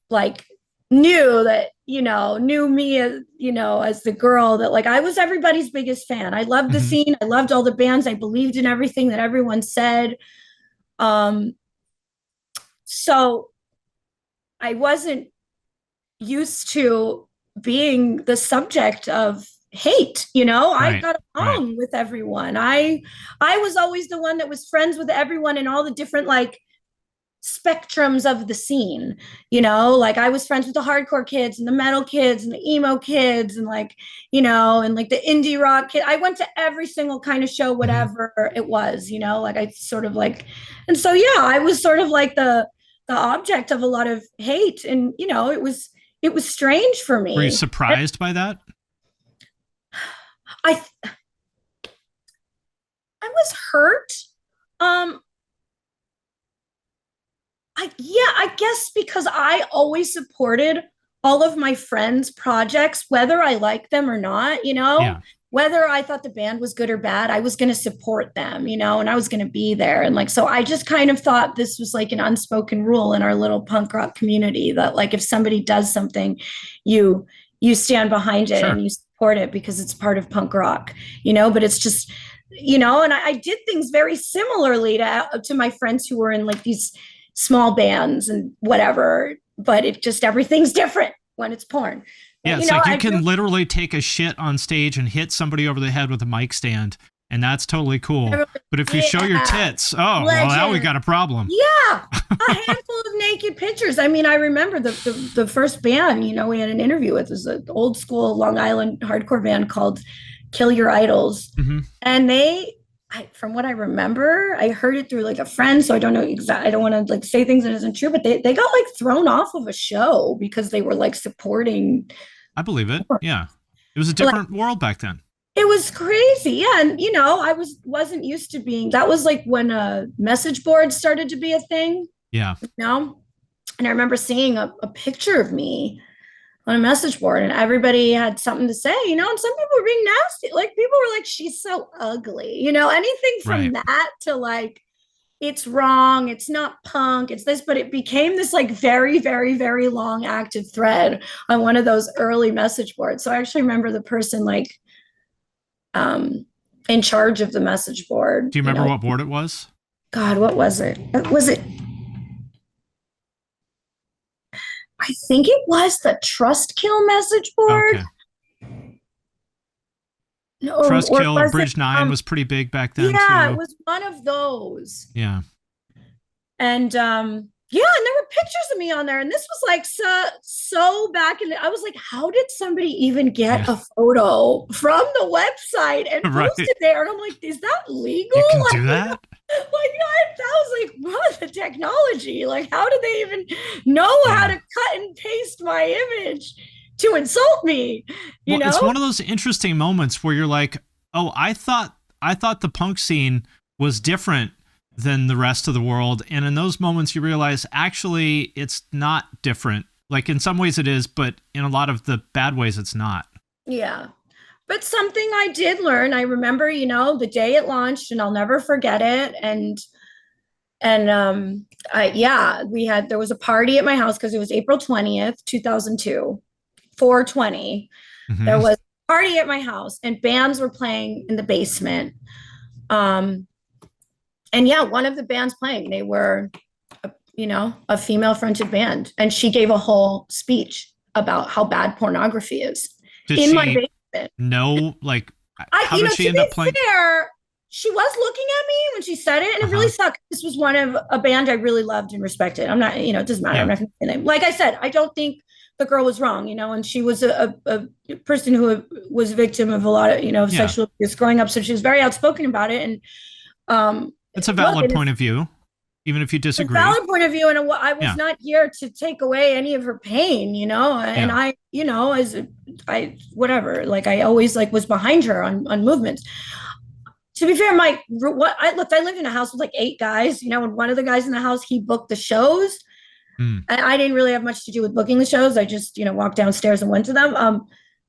Speaker 2: like knew that, knew me as, as the girl that like, I was everybody's biggest fan. I loved the scene. I loved all the bands. I believed in everything that everyone said. So I wasn't used to being the subject of hate, I got along with everyone. I was always the one that was friends with everyone in all the different like spectrums of the scene, like I was friends with the hardcore kids and the metal kids and the emo kids and like, and like the indie rock kid. I went to every single kind of show, whatever it was, like I sort of like, and so, yeah, I was sort of like the object of a lot of hate. And, it was strange for me.
Speaker 1: Were you surprised by that?
Speaker 2: I was hurt. I guess because I always supported all of my friends' projects, whether I liked them or not, whether I thought the band was good or bad, I was going to support them, and I was going to be there. And like, so I just kind of thought this was like an unspoken rule in our little punk rock community that like, if somebody does something, you stand behind it and you support it because it's part of punk rock, but it's just, and I did things very similarly to my friends who were in like these small bands and whatever, but it just, everything's different when it's porn.
Speaker 1: Yeah, it's like you can literally take a shit on stage and hit somebody over the head with a mic stand, and that's totally cool. But if you show your tits, well, now we got a problem.
Speaker 2: Yeah, a handful of naked pictures. I mean, I remember the first band, we had an interview with was an old school Long Island hardcore band called Kill Your Idols. And from what I remember, I heard it through like a friend, so I don't know exactly. I don't want to like say things that isn't true, but they got like thrown off of a show because they were like supporting.
Speaker 1: I believe it. Yeah, it was a different world back then.
Speaker 2: It was crazy, yeah, and I wasn't used to being. That was like when message boards started to be a thing.
Speaker 1: Yeah,
Speaker 2: and I remember seeing a picture of me on a message board and everybody had something to say, and some people were being nasty. Like people were like, she's so ugly, anything from that to like, it's wrong. It's not punk. It's this, but it became this like very, very, very long active thread on one of those early message boards. So I actually remember the person like, in charge of the message board.
Speaker 1: Do you remember what board it was?
Speaker 2: God, what was it? I think it was the Trust Kill message board.
Speaker 1: Okay.
Speaker 2: No,
Speaker 1: Trust Kill or Bridge 9 was pretty big back then.
Speaker 2: Yeah,
Speaker 1: too.
Speaker 2: It was one of those.
Speaker 1: Yeah.
Speaker 2: And and there were pictures of me on there. And this was like so back in I was like, how did somebody even get a photo from the website and post it there? And I'm like, is that legal?
Speaker 1: You can do that?
Speaker 2: That was like, what the technology? Like, how do they even know how to cut and paste my image to insult me? You know,
Speaker 1: it's one of those interesting moments where you're like, oh, I thought the punk scene was different than the rest of the world. And in those moments, you realize actually it's not different. Like in some ways it is, but in a lot of the bad ways, it's not. Yeah.
Speaker 2: But something I did learn, I remember, the day it launched, and I'll never forget it. There was a party at my house because it was April 20th, 2002, 4/20. Mm-hmm. There was a party at my house and bands were playing in the basement. One of the bands playing, they were, a female fronted band. And she gave a whole speech about how bad pornography is in my basement.
Speaker 1: No, like, how did she end up playing?
Speaker 2: She was looking at me when she said it, and it really sucked. This was one of a band I really loved and respected. I'm not, it doesn't matter. Yeah. I'm not going to say name. Like I said, I don't think the girl was wrong, and she was a person who was a victim of a lot of, sexual abuse growing up. So she was very outspoken about it. And
Speaker 1: it's a valid point of view, even if you disagree.
Speaker 2: A valid point of view, and I was not here to take away any of her pain, and I always was behind her on movements. To be fair, I lived in a house with like 8 guys, and one of the guys in the house, he booked the shows. And I didn't really have much to do with booking the shows. I just, walked downstairs and went to them.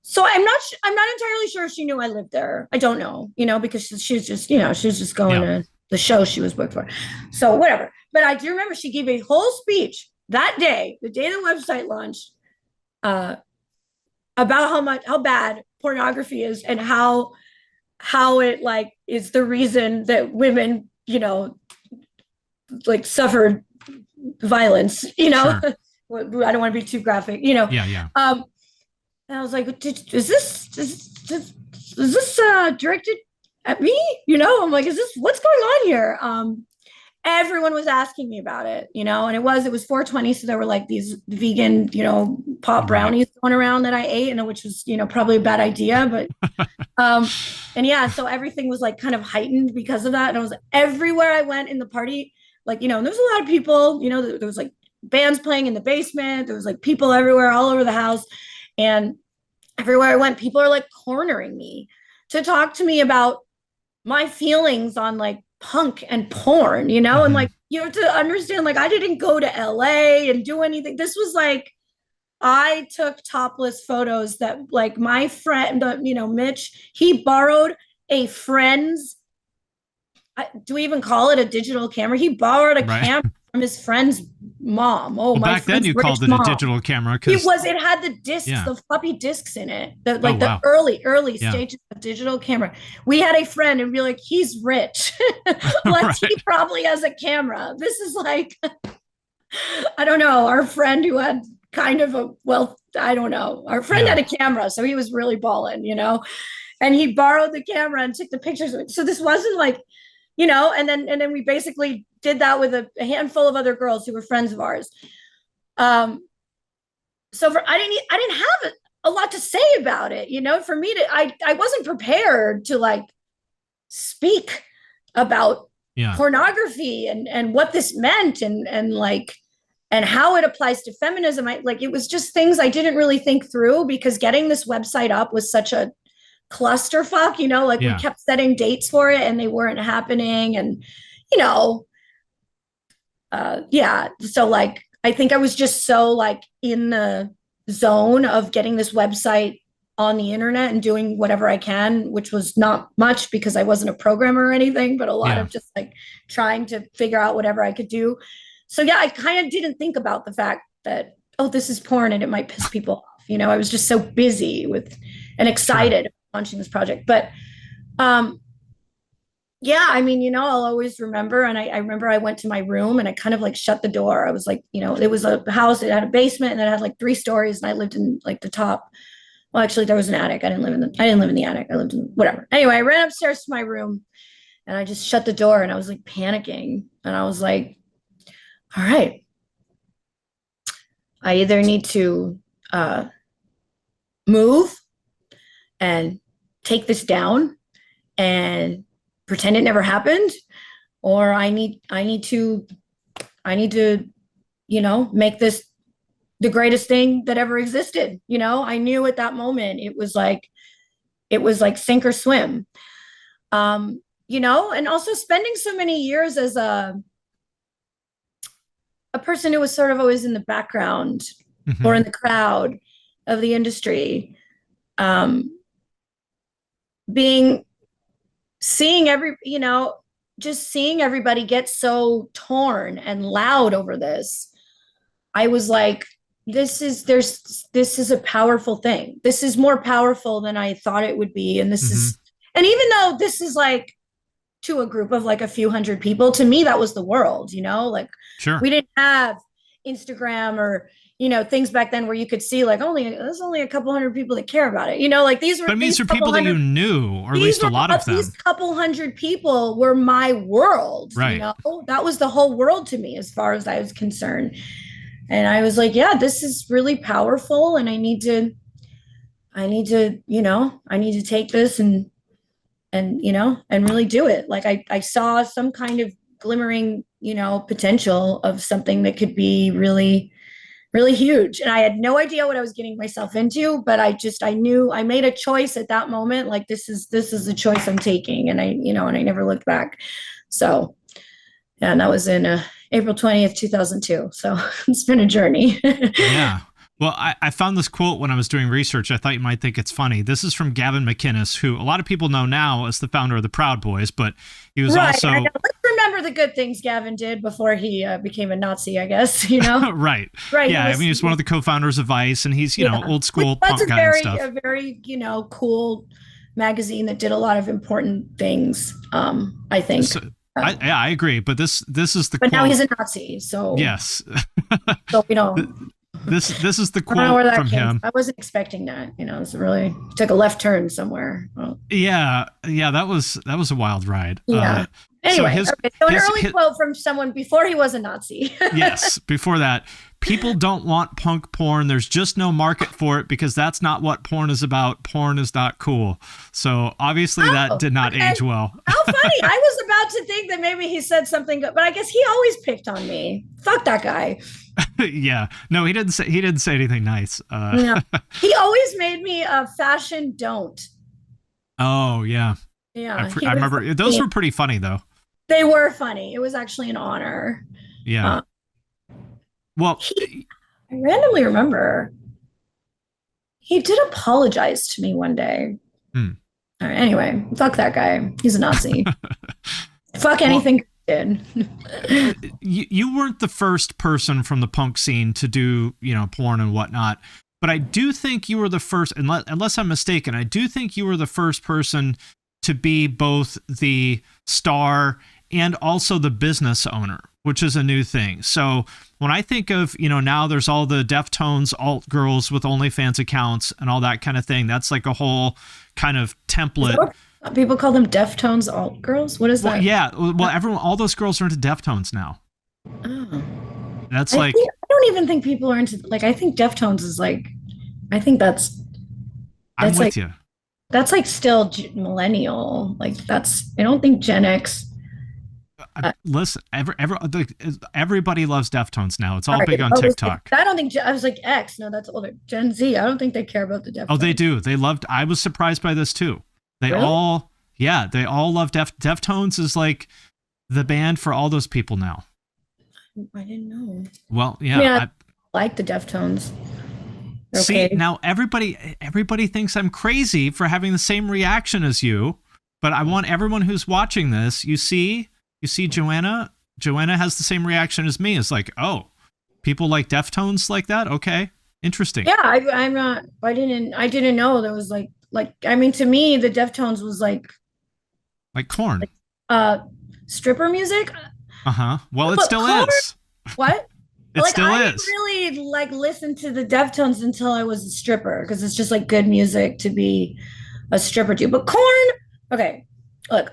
Speaker 2: So I'm not entirely sure if she knew I lived there. I don't know, because she was just, she was just going to the show she was booked for. So whatever. But I do remember she gave a whole speech that day, the day the website launched, uh, about how bad pornography is, and how it like is the reason that women, you know, like suffered violence, you know.
Speaker 1: Sure.
Speaker 2: I don't want to be too graphic, you know.
Speaker 1: Yeah.
Speaker 2: And I was like, is this directed at me? You know, I'm like, what's going on here? Everyone was asking me about it, you know, and it was 420. So there were like these vegan, you know, pop brownies going around that I ate, and which was, you know, probably a bad idea, but, and yeah, so everything was like kind of heightened because of that. And I was everywhere I went in the party, like, you know, and there was a lot of people, you know, there was like bands playing in the basement. There was like people everywhere, all over the house. And everywhere I went, people are like cornering me to talk to me about my feelings on like punk and porn, you know. And like, you have to understand, like, I didn't go to LA and do anything. This was like, I took topless photos that like my friend, you know, Mitch, he borrowed a friend's, do we even call it a digital camera? He borrowed a camera from his friend's mom. Oh, my
Speaker 1: back then you called it a digital camera because
Speaker 2: it had the discs, the floppy disks in it, the early stages of digital camera. We had a friend and be like, he's rich. Like he probably has a camera. This is like, I don't know, our friend who had kind of I don't know. Our friend had a camera, so he was really balling, you know, and he borrowed the camera and took the pictures of it. So this wasn't like, you know, and then we basically did that with a handful of other girls who were friends of ours. So I didn't have a lot to say about it, you know. For me I wasn't prepared to like speak about pornography and what this meant and like and how it applies to feminism. It was just things I didn't really think through, because getting this website up was such a clusterfuck, you know, like we kept setting dates for it and they weren't happening, and you know, so like I think I was just so like in the zone of getting this website on the internet and doing whatever I can, which was not much because I wasn't a programmer or anything, but a lot of just like trying to figure out whatever I could do. So I kind of didn't think about the fact that, oh, this is porn and it might piss people off, you know. I was just so busy with and excited launching this project. But I mean, you know, I'll always remember. And I remember I went to my room and I kind of like shut the door. I was like, you know, it was a house, it had a basement and it had like 3 stories, and I lived in like the top. Well, actually there was an attic. I didn't live in the attic. I lived in whatever. Anyway, I ran upstairs to my room and I just shut the door, and I was like panicking, and I was like, all right, I either need to move and take this down and pretend it never happened, or I need to, you know, make this the greatest thing that ever existed. You know, I knew at that moment it was like sink or swim. You know, and also spending so many years as a person who was sort of always in the background or in the crowd of the industry, seeing everybody get so torn and loud over this, I was like, this is a powerful thing. This is more powerful than I thought it would be. And this is, and even though this is like to a group of like a few hundred people, to me, that was the world, you know, like we didn't have Instagram or, you know, things back then where you could see like there's only a couple hundred people that care about it, you know, like these were
Speaker 1: people that you knew, or at least a lot of them. These
Speaker 2: couple hundred people were my world,
Speaker 1: right?
Speaker 2: You know, that was the whole world to me as far as I was concerned. And I was like, yeah, this is really powerful, and I need to, you know, I need to take this and you know, and really do it. Like I saw some kind of glimmering, you know, potential of something that could be really, really huge. And I had no idea what I was getting myself into, but I knew I made a choice at that moment. Like, this is the choice I'm taking. And I never looked back. So, and that was in April 20th, 2002. So it's been a journey.
Speaker 1: Yeah. Well, I found this quote when I was doing research. I thought you might think it's funny. This is from Gavin Mcinnes, who a lot of people know now as the founder of the Proud Boys, but he was also...
Speaker 2: Let's remember remember the good things Gavin did before he became a Nazi, I guess, you know?
Speaker 1: Right.
Speaker 2: Right.
Speaker 1: Yeah. I mean, he's one of the co-founders of Vice, and he's, you know, old school punk guy and stuff.
Speaker 2: A very, you know, cool magazine that did a lot of important things, I think.
Speaker 1: So, I agree. But this is the
Speaker 2: But
Speaker 1: quote.
Speaker 2: now he's a Nazi, so.
Speaker 1: Yes.
Speaker 2: So, you know.
Speaker 1: This is the quote from him.
Speaker 2: I wasn't expecting that. You know, it's really took a left turn somewhere. Well,
Speaker 1: yeah, that was a wild ride.
Speaker 2: Yeah. Anyway, so an early quote from someone before he was a Nazi.
Speaker 1: Yes, before that. People don't want punk porn. There's just no market for it because that's not what porn is about. Porn is not cool. So obviously that did not age well.
Speaker 2: How funny. I was about to think that maybe he said something good, but I guess he always picked on me. Fuck that guy.
Speaker 1: Yeah. No, he didn't say anything nice.
Speaker 2: No. He always made me a fashion don't.
Speaker 1: Oh, yeah.
Speaker 2: Yeah.
Speaker 1: I remember. Those were pretty funny, though.
Speaker 2: They were funny. It was actually an honor.
Speaker 1: Yeah. Well,
Speaker 2: I randomly remember he did apologize to me one day. All right, anyway, fuck that guy. He's a Nazi. Fuck anything he did.
Speaker 1: You weren't the first person from the punk scene to do, you know, porn and whatnot. But I do think you were the first, unless I'm mistaken, I do think you were the first person to be both the star and also the business owner, which is a new thing. So when I think of, you know, now there's all the Deftones alt girls with OnlyFans accounts and all that kind of thing. That's like a whole kind of template.
Speaker 2: People call them Deftones alt girls. What is that?
Speaker 1: Well, yeah. Well, all those girls are into Deftones now.
Speaker 2: Oh.
Speaker 1: That's
Speaker 2: I don't even think people are into, like, I think Deftones is like, I think that's
Speaker 1: I'm with
Speaker 2: like,
Speaker 1: you.
Speaker 2: That's like still millennial. Like I don't think Gen X.
Speaker 1: Listen, everybody loves Deftones now. It's all big on TikTok.
Speaker 2: I don't think, I was like X. No, that's older. Gen Z. I don't think they care about the Deftones.
Speaker 1: Oh, they do. They loved, I was surprised by this too. They all love Deftones is like the band for all those people now.
Speaker 2: I didn't know.
Speaker 1: Well, yeah.
Speaker 2: I like the Deftones.
Speaker 1: See, now everybody thinks I'm crazy for having the same reaction as you, but I want everyone who's watching this, you see Joanna has the same reaction as me. It's like, oh, people like Deftones like that? Okay. Interesting.
Speaker 2: Yeah, I didn't know there was like I mean, to me the Deftones was like
Speaker 1: Korn.
Speaker 2: Stripper music.
Speaker 1: Well, it still is.
Speaker 2: What?
Speaker 1: It still is.
Speaker 2: I didn't really listen to the Deftones until I was a stripper because it's just like good music to be a stripper to. But Korn, okay, look,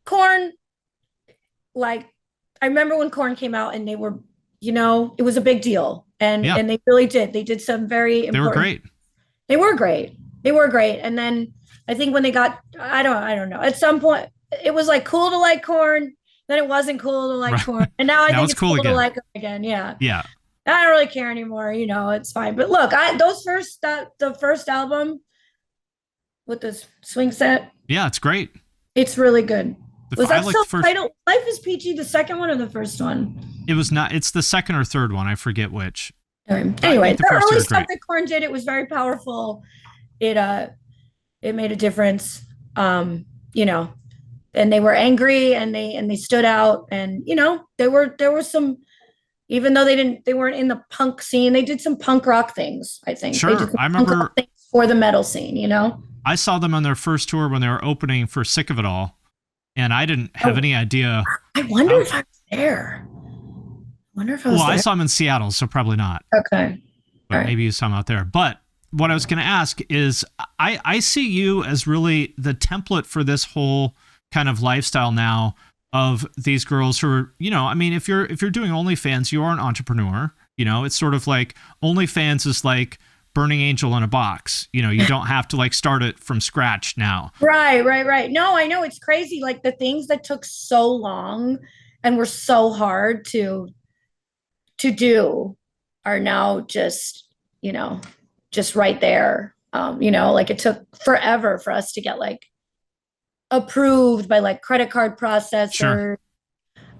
Speaker 2: Korn, like I remember when Korn came out and they were, you know, it was a big deal, and they really did. They did some very important. They were great. They were great, and then I think when they got, I don't know. At some point, it was like cool to like Korn. Then it wasn't cool to like Korn, and now I think it's cool to like them again. Yeah. I don't really care anymore. You know, it's fine. But look, the first album with this swing set.
Speaker 1: Yeah, it's great.
Speaker 2: It's really good. Was that
Speaker 1: like
Speaker 2: still title? Life is Peachy, the second one or the first one?
Speaker 1: It was not. It's the second or third one. I forget which.
Speaker 2: Anyway, the early stuff that Korn did, it was very powerful. It made a difference. You know. And they were angry and they stood out, and you know there were some, even though they weren't in the punk scene, they did some punk rock things. I think
Speaker 1: sure. I remember
Speaker 2: things for the metal scene. You know,
Speaker 1: I saw them on their first tour when they were opening for Sick of It All, and I didn't have any idea.
Speaker 2: I wonder if I was there.
Speaker 1: I saw them in Seattle, so probably not.
Speaker 2: Okay,
Speaker 1: but maybe you saw them out there. But what I was going to ask is, I see you as really the template for this whole kind of lifestyle now of these girls who are, you know, I mean, if you're doing OnlyFans, you are an entrepreneur. You know, it's sort of like OnlyFans is like Burning Angel in a box. You know, you don't have to like start it from scratch now.
Speaker 2: Right. No, I know, it's crazy. Like the things that took so long and were so hard to do are now just, you know, just right there. You know, like it took forever for us to get like approved by like credit card processors. Sure.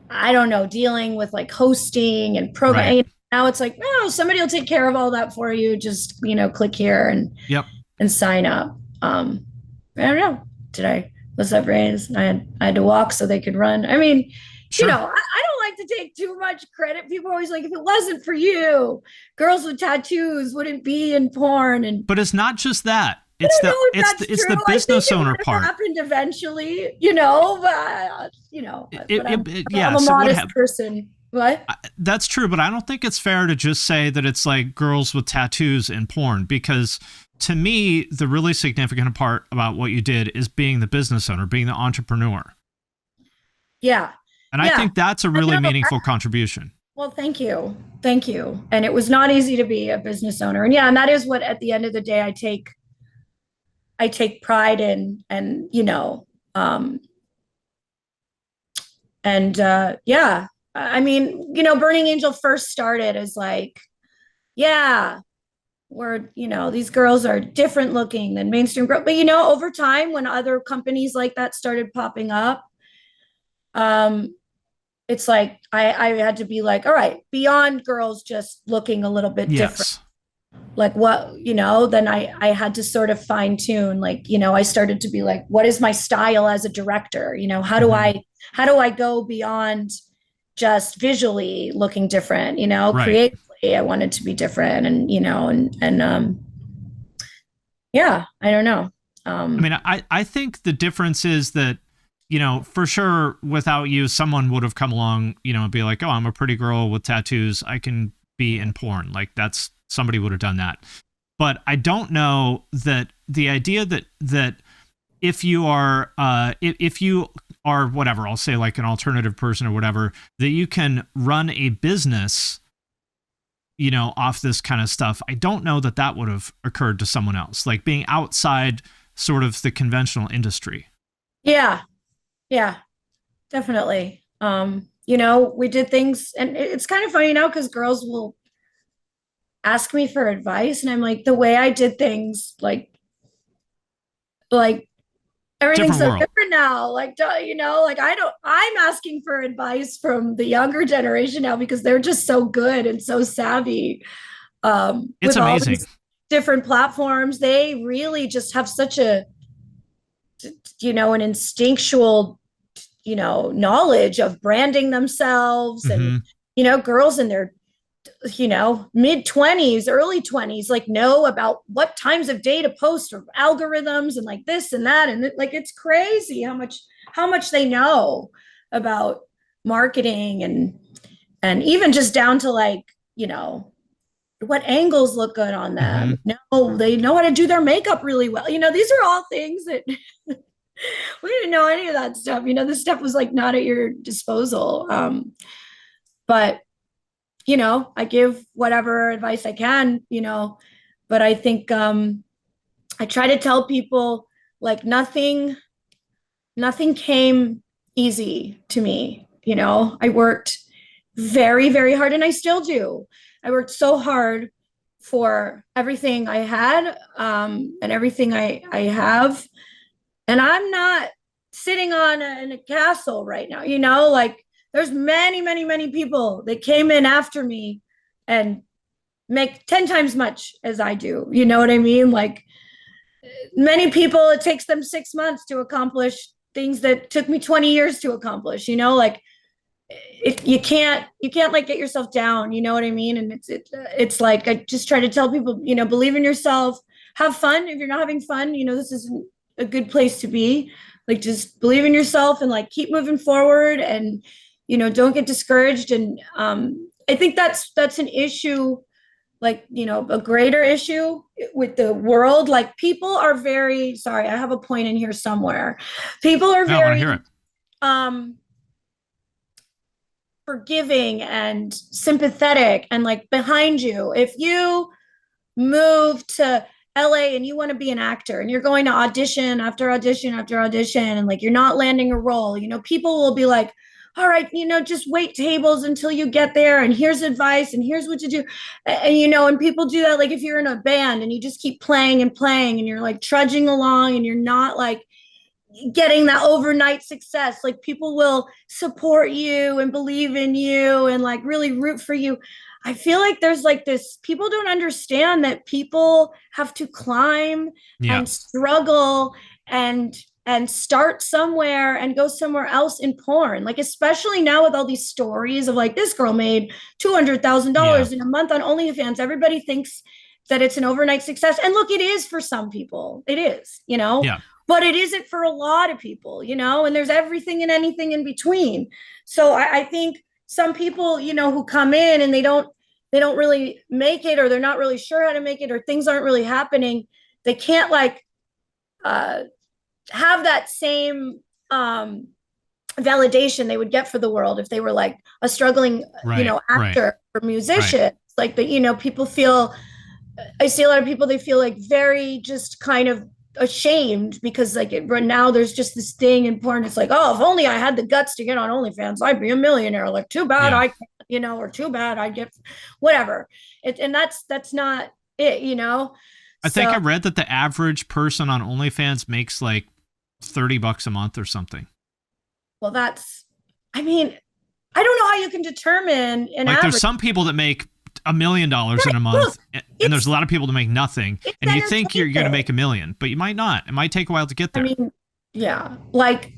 Speaker 2: I don't know, dealing with like hosting and programming. Right. Now it's like, no, somebody will take care of all that for you. Just, you know, click here and sign up. I don't know. was up raised, and I had to walk so they could run. I mean,
Speaker 1: Sure.
Speaker 2: I don't like to take too much credit. People are always like, if it wasn't for you, girls with tattoos wouldn't be in porn. And
Speaker 1: But it's not just that.
Speaker 2: I
Speaker 1: It's
Speaker 2: don't
Speaker 1: the
Speaker 2: know if
Speaker 1: it's
Speaker 2: that's
Speaker 1: the, it's
Speaker 2: true.
Speaker 1: the
Speaker 2: I
Speaker 1: business
Speaker 2: think it
Speaker 1: owner
Speaker 2: would have
Speaker 1: part.
Speaker 2: happened eventually,
Speaker 1: Yeah,
Speaker 2: I'm a
Speaker 1: so what
Speaker 2: modest person. What?
Speaker 1: That's true, but I don't think it's fair to just say that it's like girls with tattoos in porn, because to me, the really significant part about what you did is being the business owner, being the entrepreneur.
Speaker 2: Yeah.
Speaker 1: And I think that's a really meaningful contribution.
Speaker 2: Well, thank you. Thank you. And it was not easy to be a business owner. And yeah, and that is what at the end of the day I take pride in, and yeah. I mean, Burning Angel first started as like, yeah, these girls are different looking than mainstream girls. But over time, when other companies like that started popping up, it's like I had to be like, all right, beyond girls just looking a little bit different. Like what, then I had to sort of fine tune, like, I started to be like, what is my style as a director? How do I go beyond just visually looking different,
Speaker 1: Right.
Speaker 2: Creatively, I wanted to be different, and, yeah, I don't know.
Speaker 1: I mean, I think the difference is that, for sure, without you, someone would have come along, and be like, oh, I'm a pretty girl with tattoos, I can be in porn. Like somebody would have done that. But I don't know that the idea that if you are whatever, I'll say like an alternative person or whatever, that you can run a business, off this kind of stuff. I don't know that would have occurred to someone else, like being outside sort of the conventional industry.
Speaker 2: Yeah, definitely. We did things, and it's kind of funny now because girls will ask me for advice, and I'm like, the way I did things, like everything's so different now. Like, I'm asking for advice from the younger generation now because they're just so good and so savvy.
Speaker 1: It's amazing. All these
Speaker 2: different platforms. They really just have such an instinctual, knowledge of branding themselves, and, girls in their, mid 20s, early 20s, like know about what times of day to post, or algorithms, and like this and that. And like, it's crazy how much they know about marketing, and even just down to like, what angles look good on them. No, they know how to do their makeup really well. These are all things that we didn't know any of that stuff. This stuff was like not at your disposal. But I give whatever advice I can, but I think I try to tell people, like, nothing came easy to me. I worked very, very hard, and I still do. I worked so hard for everything I had, and everything I have. And I'm not sitting in a castle right now, like, there's many, many, many people that came in after me and make 10 times much as I do. You know what I mean? Like, many people, it takes them 6 months to accomplish things that took me 20 years to accomplish, like, if you can't like get yourself down, you know what I mean? And it's like, I just try to tell people, believe in yourself, have fun. If you're not having fun, this isn't a good place to be. Like, just believe in yourself and like keep moving forward, and don't get discouraged. And I think that's an issue, like, a greater issue with the world. Like, people are very, sorry, I have a point in here somewhere. People are very forgiving and sympathetic and like behind you. If you move to LA and you want to be an actor and you're going to audition after audition after audition, and like you're not landing a role, people will be like, all right, just wait tables until you get there, and here's advice, and here's what to do. And and people do that. Like, if you're in a band and you just keep playing and playing, and you're like trudging along, and you're not like getting that overnight success, like, people will support you and believe in you and like really root for you. I feel like there's like this, people don't understand that people have to climb and struggle and and start somewhere and go somewhere else in porn. Like, especially now with all these stories of like, this girl made $200,000 in a month on OnlyFans. Everybody thinks that it's an overnight success. And look, it is for some people. It is, you know, but it isn't for a lot of people, you know, and there's everything and anything in between. So I think some people, you know, who come in and they don't really make it, or they're not really sure how to make it, or things aren't really happening. They can't like, have that same validation they would get for the world if they were like a struggling, you know, actor or musician. Like that, you know, people feel, I see a lot of people, they feel like very just kind of ashamed because like right now there's just this thing in porn. It's like, oh, if only I had the guts to get on OnlyFans, I'd be a millionaire. Like, too bad I can't, you know, or too bad I get whatever. And that's not it, you know.
Speaker 1: I think I read that the average person on OnlyFans makes like $30 a month or something.
Speaker 2: Well, I mean, I don't know how you can determine an average.
Speaker 1: There's some people that make $1 million in a month, and there's a lot of people that make nothing, and you think you're going to make $1 million, but you might not. It might take a while to get there.
Speaker 2: I mean, yeah, like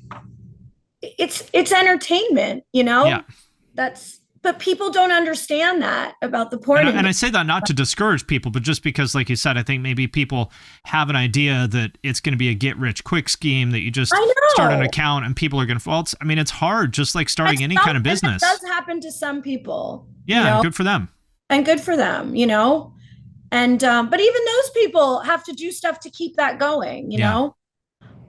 Speaker 2: it's entertainment, you know.
Speaker 1: Yeah,
Speaker 2: but people don't understand that about the porn.
Speaker 1: And I say that not to discourage people, but just because, like you said, I think maybe people have an idea that it's going to be a get-rich-quick scheme, that you just start an account and people are going to fall. I mean, it's hard, just like starting any kind of business.
Speaker 2: It does happen to some people.
Speaker 1: Yeah,
Speaker 2: you know?
Speaker 1: Good for them.
Speaker 2: And good for them, you know. And but even those people have to do stuff to keep that going, you know.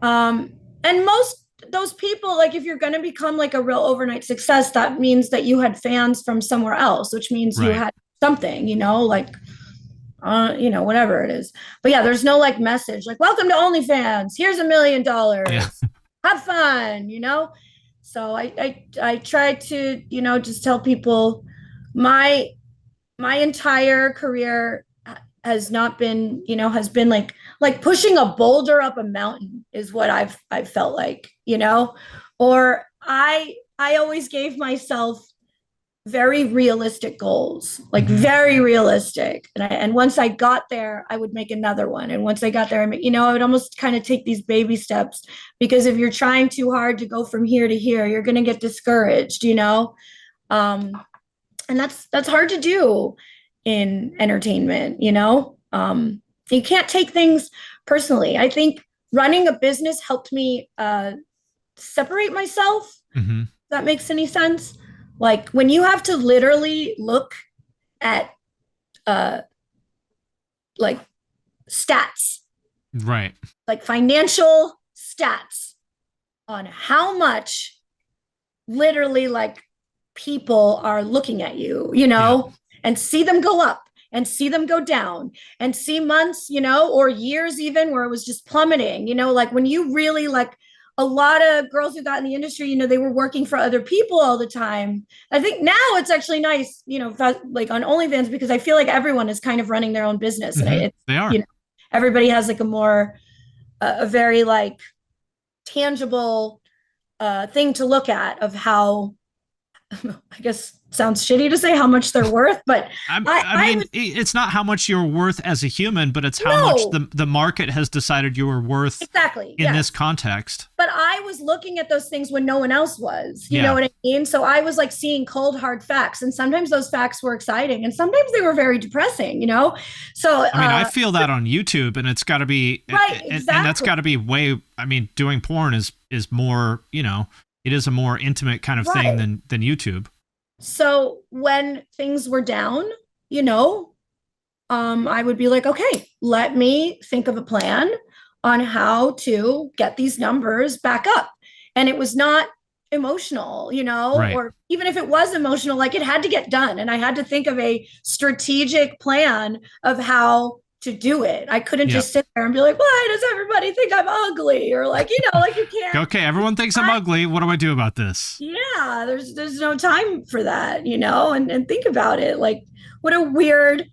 Speaker 2: And most those people, like if you're going to become like a real overnight success, that means that you had fans from somewhere else, which means you had something, you know, like you know, whatever it is. But yeah, there's no like message like, welcome to OnlyFans, here's $1 million, have fun, you know. So I try to, you know, just tell people my entire career has not been, you know, has been like pushing a boulder up a mountain is what I've felt like, you know. Or I always gave myself very realistic goals, like very realistic. And once I got there, I would make another one. And once I got there, you know, I would almost kind of take these baby steps, because if you're trying too hard to go from here to here, you're going to get discouraged, you know. And that's hard to do in entertainment, you know. You can't take things personally. I think running a business helped me separate myself. If that makes any sense. Like when you have to literally look at like stats,
Speaker 1: right?
Speaker 2: Like financial stats on how much literally like people are looking at you, you know, and see them go up and see them go down and see months, you know, or years even where it was just plummeting, you know, like when you really like a lot of girls who got in the industry, you know, they were working for other people all the time. I think now it's actually nice, you know, like on OnlyFans, because I feel like everyone is kind of running their own business. And
Speaker 1: they are,
Speaker 2: you know, everybody has like a very like tangible thing to look at of how, I guess sounds shitty to say how much they're worth, but I mean,
Speaker 1: it's not how much you're worth as a human, but it's how much the market has decided you are worth in this context.
Speaker 2: But I was looking at those things when no one else was, you know what I mean? So I was like seeing cold, hard facts, and sometimes those facts were exciting and sometimes they were very depressing, you know? So,
Speaker 1: I mean, I feel that on YouTube, and it's gotta be, and that's gotta be way, I mean, doing porn is more, you know, it is a more intimate kind of thing than YouTube.
Speaker 2: So when things were down, you know, I would be like, okay, let me think of a plan on how to get these numbers back up. And it was not emotional, you know, or even if it was emotional, like it had to get done. And I had to think of a strategic plan of how to do it. I couldn't just sit there and be like, why does everybody think I'm ugly? Or like, you know, like you can't.
Speaker 1: Okay, everyone thinks I'm ugly. What do I do about this?
Speaker 2: Yeah, there's no time for that, you know, and think about it. Like, what a weird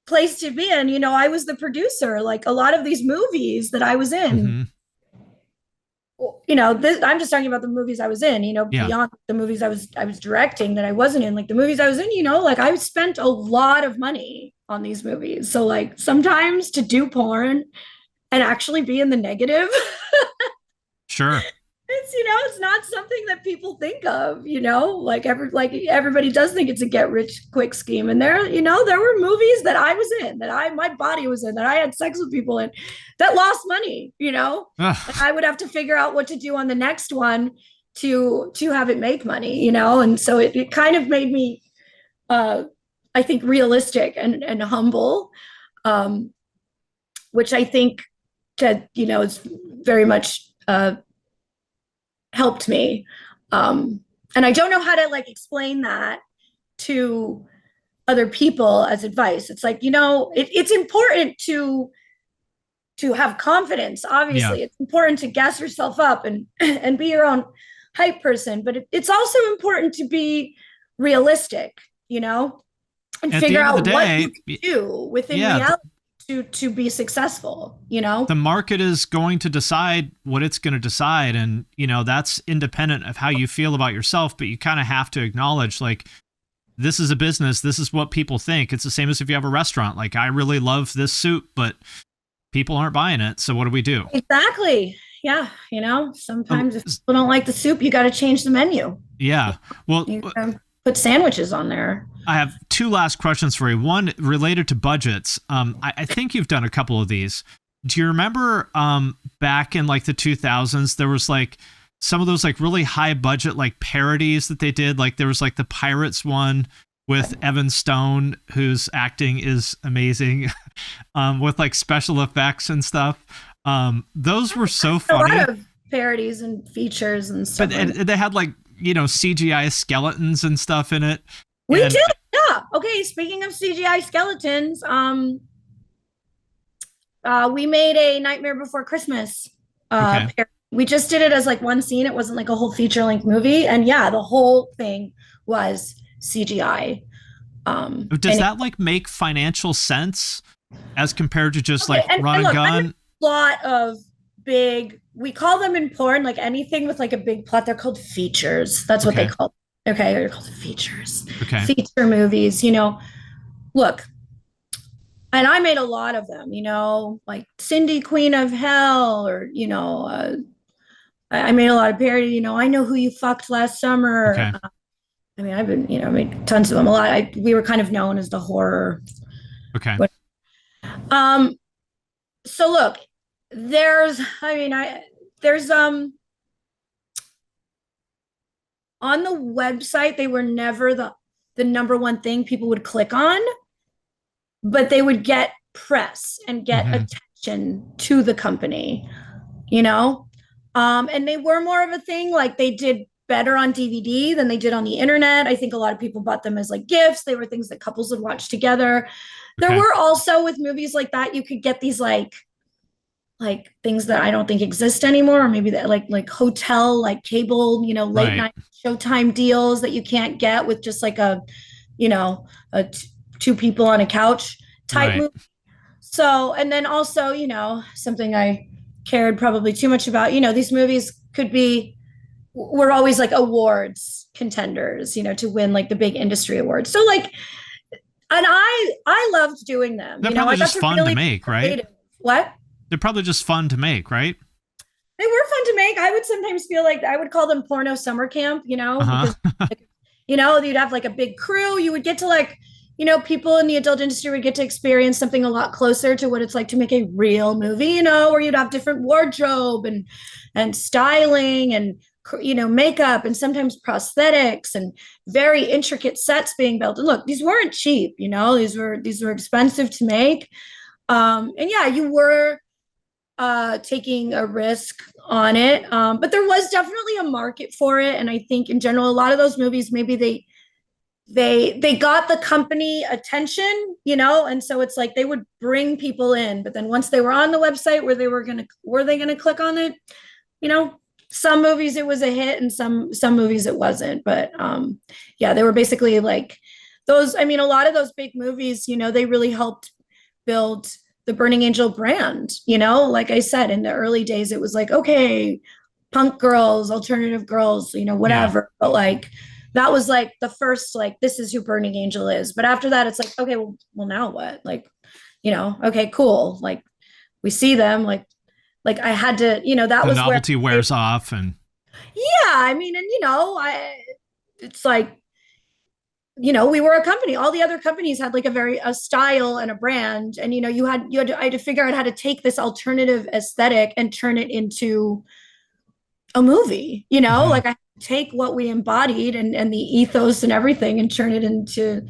Speaker 2: place to be in. You know, I was the producer, like a lot of these movies that I was in. You know, I'm just talking about the movies I was in, you know, beyond the movies I was directing that I wasn't in, like the movies I was in, you know, like I spent a lot of money on these movies. So like sometimes to do porn and actually be in the negative
Speaker 1: Sure.
Speaker 2: It's, it's not something that people think of, like everybody does think it's a get rich quick scheme. And there were movies that I was in, my body was in, that I had sex with people in, that lost money, and I would have to figure out what to do on the next one to have it make money, and so it kind of made me, I think, realistic and humble, which I think that, is very much, helped me. And I don't know how to like explain that to other people as advice. It's like, it's important to have confidence. Obviously, it's important to gas yourself up and be your own hype person, but it's also important to be realistic, and figure out what you can do within reality to be successful,
Speaker 1: The market is going to decide what it's going to decide. And, that's independent of how you feel about yourself, but you kind of have to acknowledge, like, this is a business. This is what people think. It's the same as if you have a restaurant. Like, I really love this soup, but people aren't buying it. So what do we do?
Speaker 2: Exactly. Yeah. Sometimes if people don't like the soup, you got to change the menu.
Speaker 1: Yeah. Well,
Speaker 2: you put sandwiches on there.
Speaker 1: I have two last questions for you. One related to budgets. I think you've done a couple of these. Do you remember back in like the 2000s, there was like some of those like really high budget like parodies that they did? Like there was like the Pirates one with Evan Stone, whose acting is amazing, with like special effects and stuff. Those were so funny.
Speaker 2: A lot of parodies and features and stuff.
Speaker 1: But they had like, CGI skeletons and stuff in it.
Speaker 2: We did, yeah. Okay, speaking of CGI skeletons, we made a Nightmare Before Christmas. We just did it as like one scene. It wasn't like a whole feature-length movie, and yeah, the whole thing was CGI.
Speaker 1: Does that like make financial sense as compared to just like run and gun?
Speaker 2: A lot of big, we call them in porn, like anything with like a big plot, they're called features. That's what they call them. Okay, they're called features.
Speaker 1: Okay.
Speaker 2: Feature movies, look, and I made a lot of them, like Cindy, Queen of Hell, or, I made a lot of parody, I Know Who You Fucked Last Summer.
Speaker 1: Okay.
Speaker 2: I've been, made tons of them. We were kind of known as the horror.
Speaker 1: Okay.
Speaker 2: So look, there's on the website, they were never the number one thing people would click on, but they would get press and get attention to the company, and they were more of a thing. Like they did better on DVD than they did on the internet. I think a lot of people bought them as like gifts. They were things that couples would watch together. There were also, with movies like that, you could get these like things that I don't think exist anymore, or maybe that like hotel, like cable, late night Showtime deals that you can't get with just like a two people on a couch type movie. So, and then also, something I cared probably too much about, these movies were always like awards contenders, to win like the big industry awards. So like, and I loved doing them.
Speaker 1: They're probably just fun to make, right?
Speaker 2: What?
Speaker 1: They're probably just fun to make, right?
Speaker 2: They were fun to make. I would sometimes feel like I would call them porno summer camp, because, you'd have like a big crew. You would get to like, people in the adult industry would get to experience something a lot closer to what it's like to make a real movie, where you'd have different wardrobe and styling and, makeup and sometimes prosthetics and very intricate sets being built. And look, these weren't cheap, these were expensive to make. And yeah, you were taking a risk on it. But there was definitely a market for it. And I think in general, a lot of those movies, maybe they got the company attention, and so it's like they would bring people in, but then once they were on the website were they going to click on it? Some movies it was a hit and some movies it wasn't. But yeah, they were basically like those. I mean, a lot of those big movies, they really helped build the Burning Angel brand. Like I said, in the early days, it was like, okay, punk girls, alternative girls, whatever. Yeah. But like, that was like the first, like, this is who Burning Angel is. But after that, it's like, okay, well now what? Like, okay, cool. Like we see them, like, like I had to, that
Speaker 1: The
Speaker 2: was
Speaker 1: novelty wears off, and
Speaker 2: yeah, I mean, and it's like, we were a company. All the other companies had like a style and a brand, and I had to figure out how to take this alternative aesthetic and turn it into a movie. Like I take what we embodied and the ethos and everything and turn it into,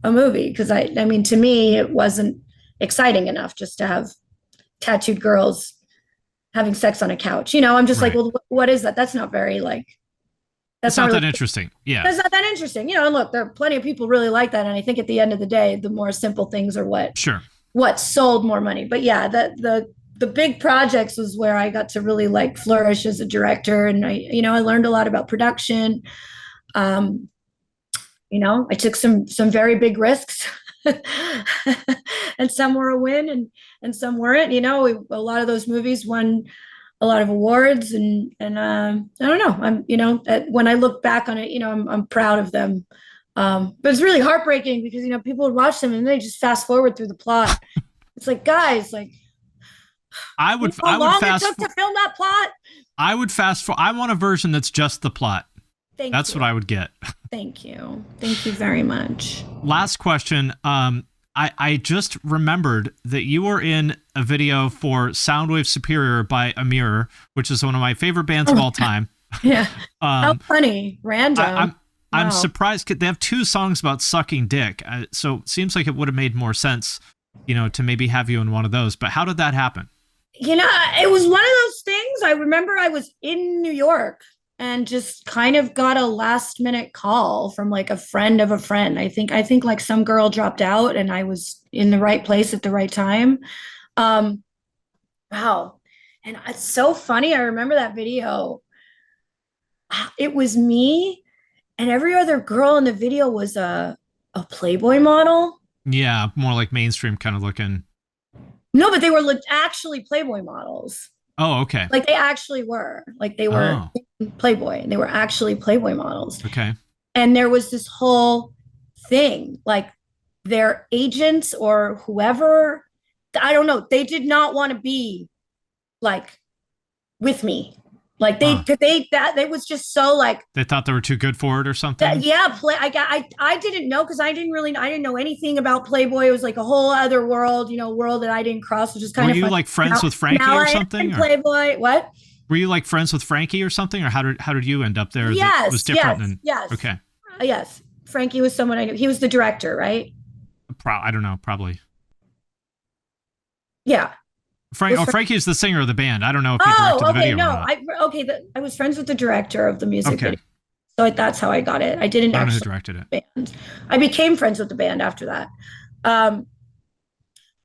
Speaker 2: a movie. Because I mean, to me, it wasn't exciting enough just to have tattooed girls having sex on a couch. I'm just like, well, what is that? That's not very like.
Speaker 1: That's not that interesting. Yeah.
Speaker 2: That's not that interesting. And look, there are plenty of people really like that. And I think at the end of the day, the more simple things are what sold more money. But yeah, the big projects was where I got to really like flourish as a director. And I learned a lot about production. I took some very big risks and some were a win and some weren't. A lot of those movies won a lot of awards, and I don't know. I'm when I look back on it, I'm proud of them. But it's really heartbreaking because people would watch them and they just fast forward through the plot. It's like, guys, like
Speaker 1: I would
Speaker 2: fast it took to film that plot.
Speaker 1: I would fast forward. I want a version that's just the plot. That's what I would get.
Speaker 2: Thank you very much.
Speaker 1: Last question. I just remembered that you were in a video for Soundwave Superior by Amir, which is one of my favorite bands of all time.
Speaker 2: Yeah. How funny. Random.
Speaker 1: I'm surprised. They have 2 songs about sucking dick. So it seems like it would have made more sense, to maybe have you in one of those. But how did that happen?
Speaker 2: It was one of those things. I remember I was in New York and just kind of got a last minute call from like a friend of a friend. I think like some girl dropped out and I was in the right place at the right time. Wow. And it's so funny. I remember that video. It was me and every other girl in the video was a Playboy model.
Speaker 1: Yeah. More like mainstream kind of looking.
Speaker 2: No, but they were actually Playboy models.
Speaker 1: Oh, okay.
Speaker 2: Like they actually were. Like they were Playboy and they were actually Playboy models.
Speaker 1: Okay.
Speaker 2: And there was this whole thing, like their agents or whoever, I don't know, they did not want to be like with me. Like they was just so like
Speaker 1: they thought they were too good for it or something.
Speaker 2: I didn't know because I didn't know anything about Playboy. It was like a whole other world, world that I didn't cross, which is kind of.
Speaker 1: Were you like friends with Frankie or something?
Speaker 2: Playboy, what?
Speaker 1: Were you like friends with Frankie or something, or how did you end up there?
Speaker 2: Yes,
Speaker 1: it was different.
Speaker 2: Yes.
Speaker 1: Okay.
Speaker 2: Yes, Frankie was someone I knew. He was the director, right?
Speaker 1: I don't know, probably.
Speaker 2: Yeah.
Speaker 1: Frankie is the singer of the band. I don't know if he directed the video.
Speaker 2: I was friends with the director of the music video. So that's how I got it. I didn't actually
Speaker 1: know who directed it.
Speaker 2: Band. I became friends with the band after that.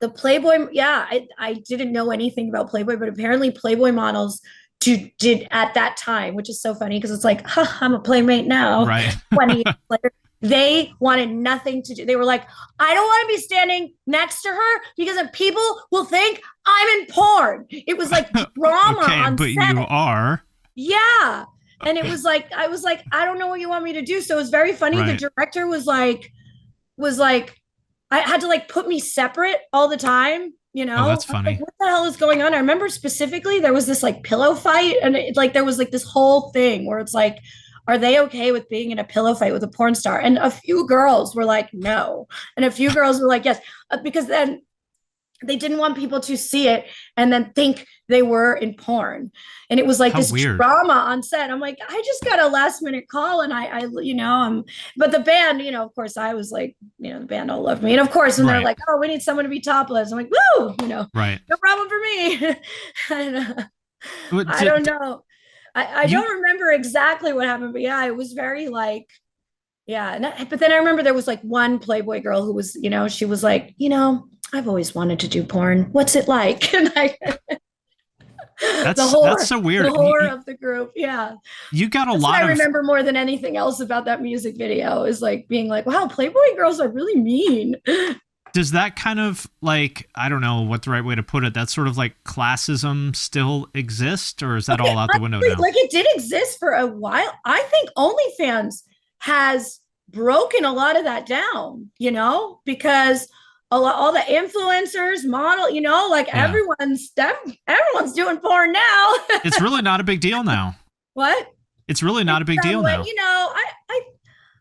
Speaker 2: The Playboy, I didn't know anything about Playboy, but apparently Playboy models did at that time, which is so funny because it's like, I'm a Playmate now.
Speaker 1: Right.
Speaker 2: 20 years later. They wanted nothing to do. They were like, I don't want to be standing next to her because then people will think I'm in porn. It was like drama on
Speaker 1: but
Speaker 2: set.
Speaker 1: You are.
Speaker 2: Yeah. And it was like, I was like, I don't know what you want me to do. So it was very funny. Right. The director was like, I had to like put me separate all the time.
Speaker 1: Oh, that's funny.
Speaker 2: Like, what the hell is going on? I remember specifically there was this like pillow fight and there was like this whole thing where it's like, are they okay with being in a pillow fight with a porn star? And a few girls were like, no. And a few girls were like, yes, because then they didn't want people to see it and then think they were in porn. And it was like this drama on set. I'm like, I just got a last minute call and but the band, of course I was like, the band all loved me. And of course, when they're like, oh, we need someone to be topless. I'm like, woo,
Speaker 1: right.
Speaker 2: No problem for me. And, I don't know. I don't remember exactly what happened, but yeah, it was very like, yeah. But then I remember there was like one Playboy girl who was, she was like, I've always wanted to do porn. What's it like? And
Speaker 1: that's so weird.
Speaker 2: The horror of the group. Yeah.
Speaker 1: You got a lot of.
Speaker 2: I remember more than anything else about that music video is like being like, wow, Playboy girls are really mean.
Speaker 1: Does that kind of like, I don't know what the right way to put it, that sort of like classism still exist, or is that all out the window now?
Speaker 2: Like it did exist for a while. I think OnlyFans has broken a lot of that down, because all the influencers, model, like
Speaker 1: Yeah.
Speaker 2: everyone's doing porn now.
Speaker 1: It's really not a big deal now.
Speaker 2: What?
Speaker 1: It's really not a big deal now.
Speaker 2: I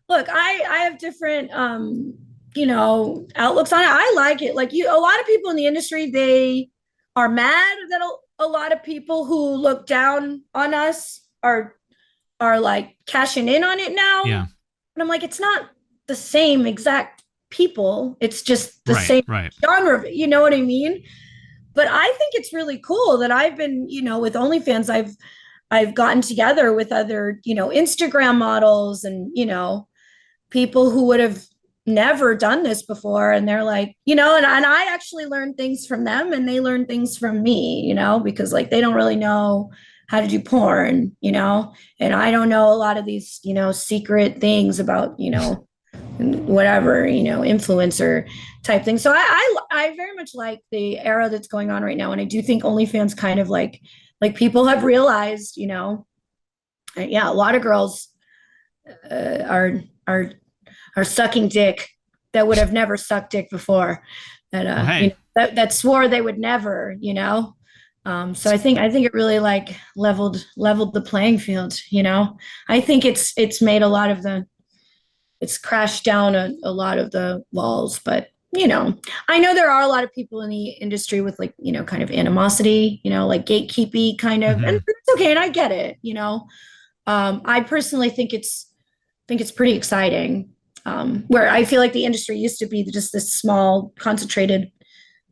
Speaker 2: look, I have different outlooks on it. I like it. Like a lot of people in the industry, they are mad that a lot of people who look down on us are like cashing in on it now.
Speaker 1: Yeah.
Speaker 2: And I'm like, it's not the same exact people. It's just the same genre of it. You know what I mean? But I think it's really cool that I've been, with OnlyFans, I've gotten together with other, Instagram models and, people who would have never done this before. And they're like, and I actually learned things from them and they learned things from me, because like they don't really know how to do porn, and I don't know a lot of these, secret things about, whatever, influencer type thing. So I very much like the era that's going on right now. And I do think OnlyFans kind of like people have realized, a lot of girls are sucking dick that would have never sucked dick before, that that swore they would never, so I think it really like leveled the playing field. I think it's made it's crashed down a lot of the walls, but I know there are a lot of people in the industry with like, kind of animosity, like gatekeepy kind of, and it's okay. And I get it, I personally think it's pretty exciting. Where I feel like the industry used to be just this small concentrated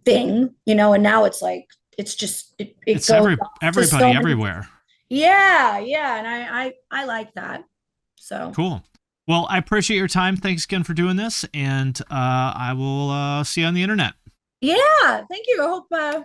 Speaker 2: thing, and now it's like, it's just, it's
Speaker 1: everybody everywhere.
Speaker 2: Yeah. And I like that. So
Speaker 1: cool. Well, I appreciate your time. Thanks again for doing this. And I will see you on the internet.
Speaker 2: Yeah. Thank you. I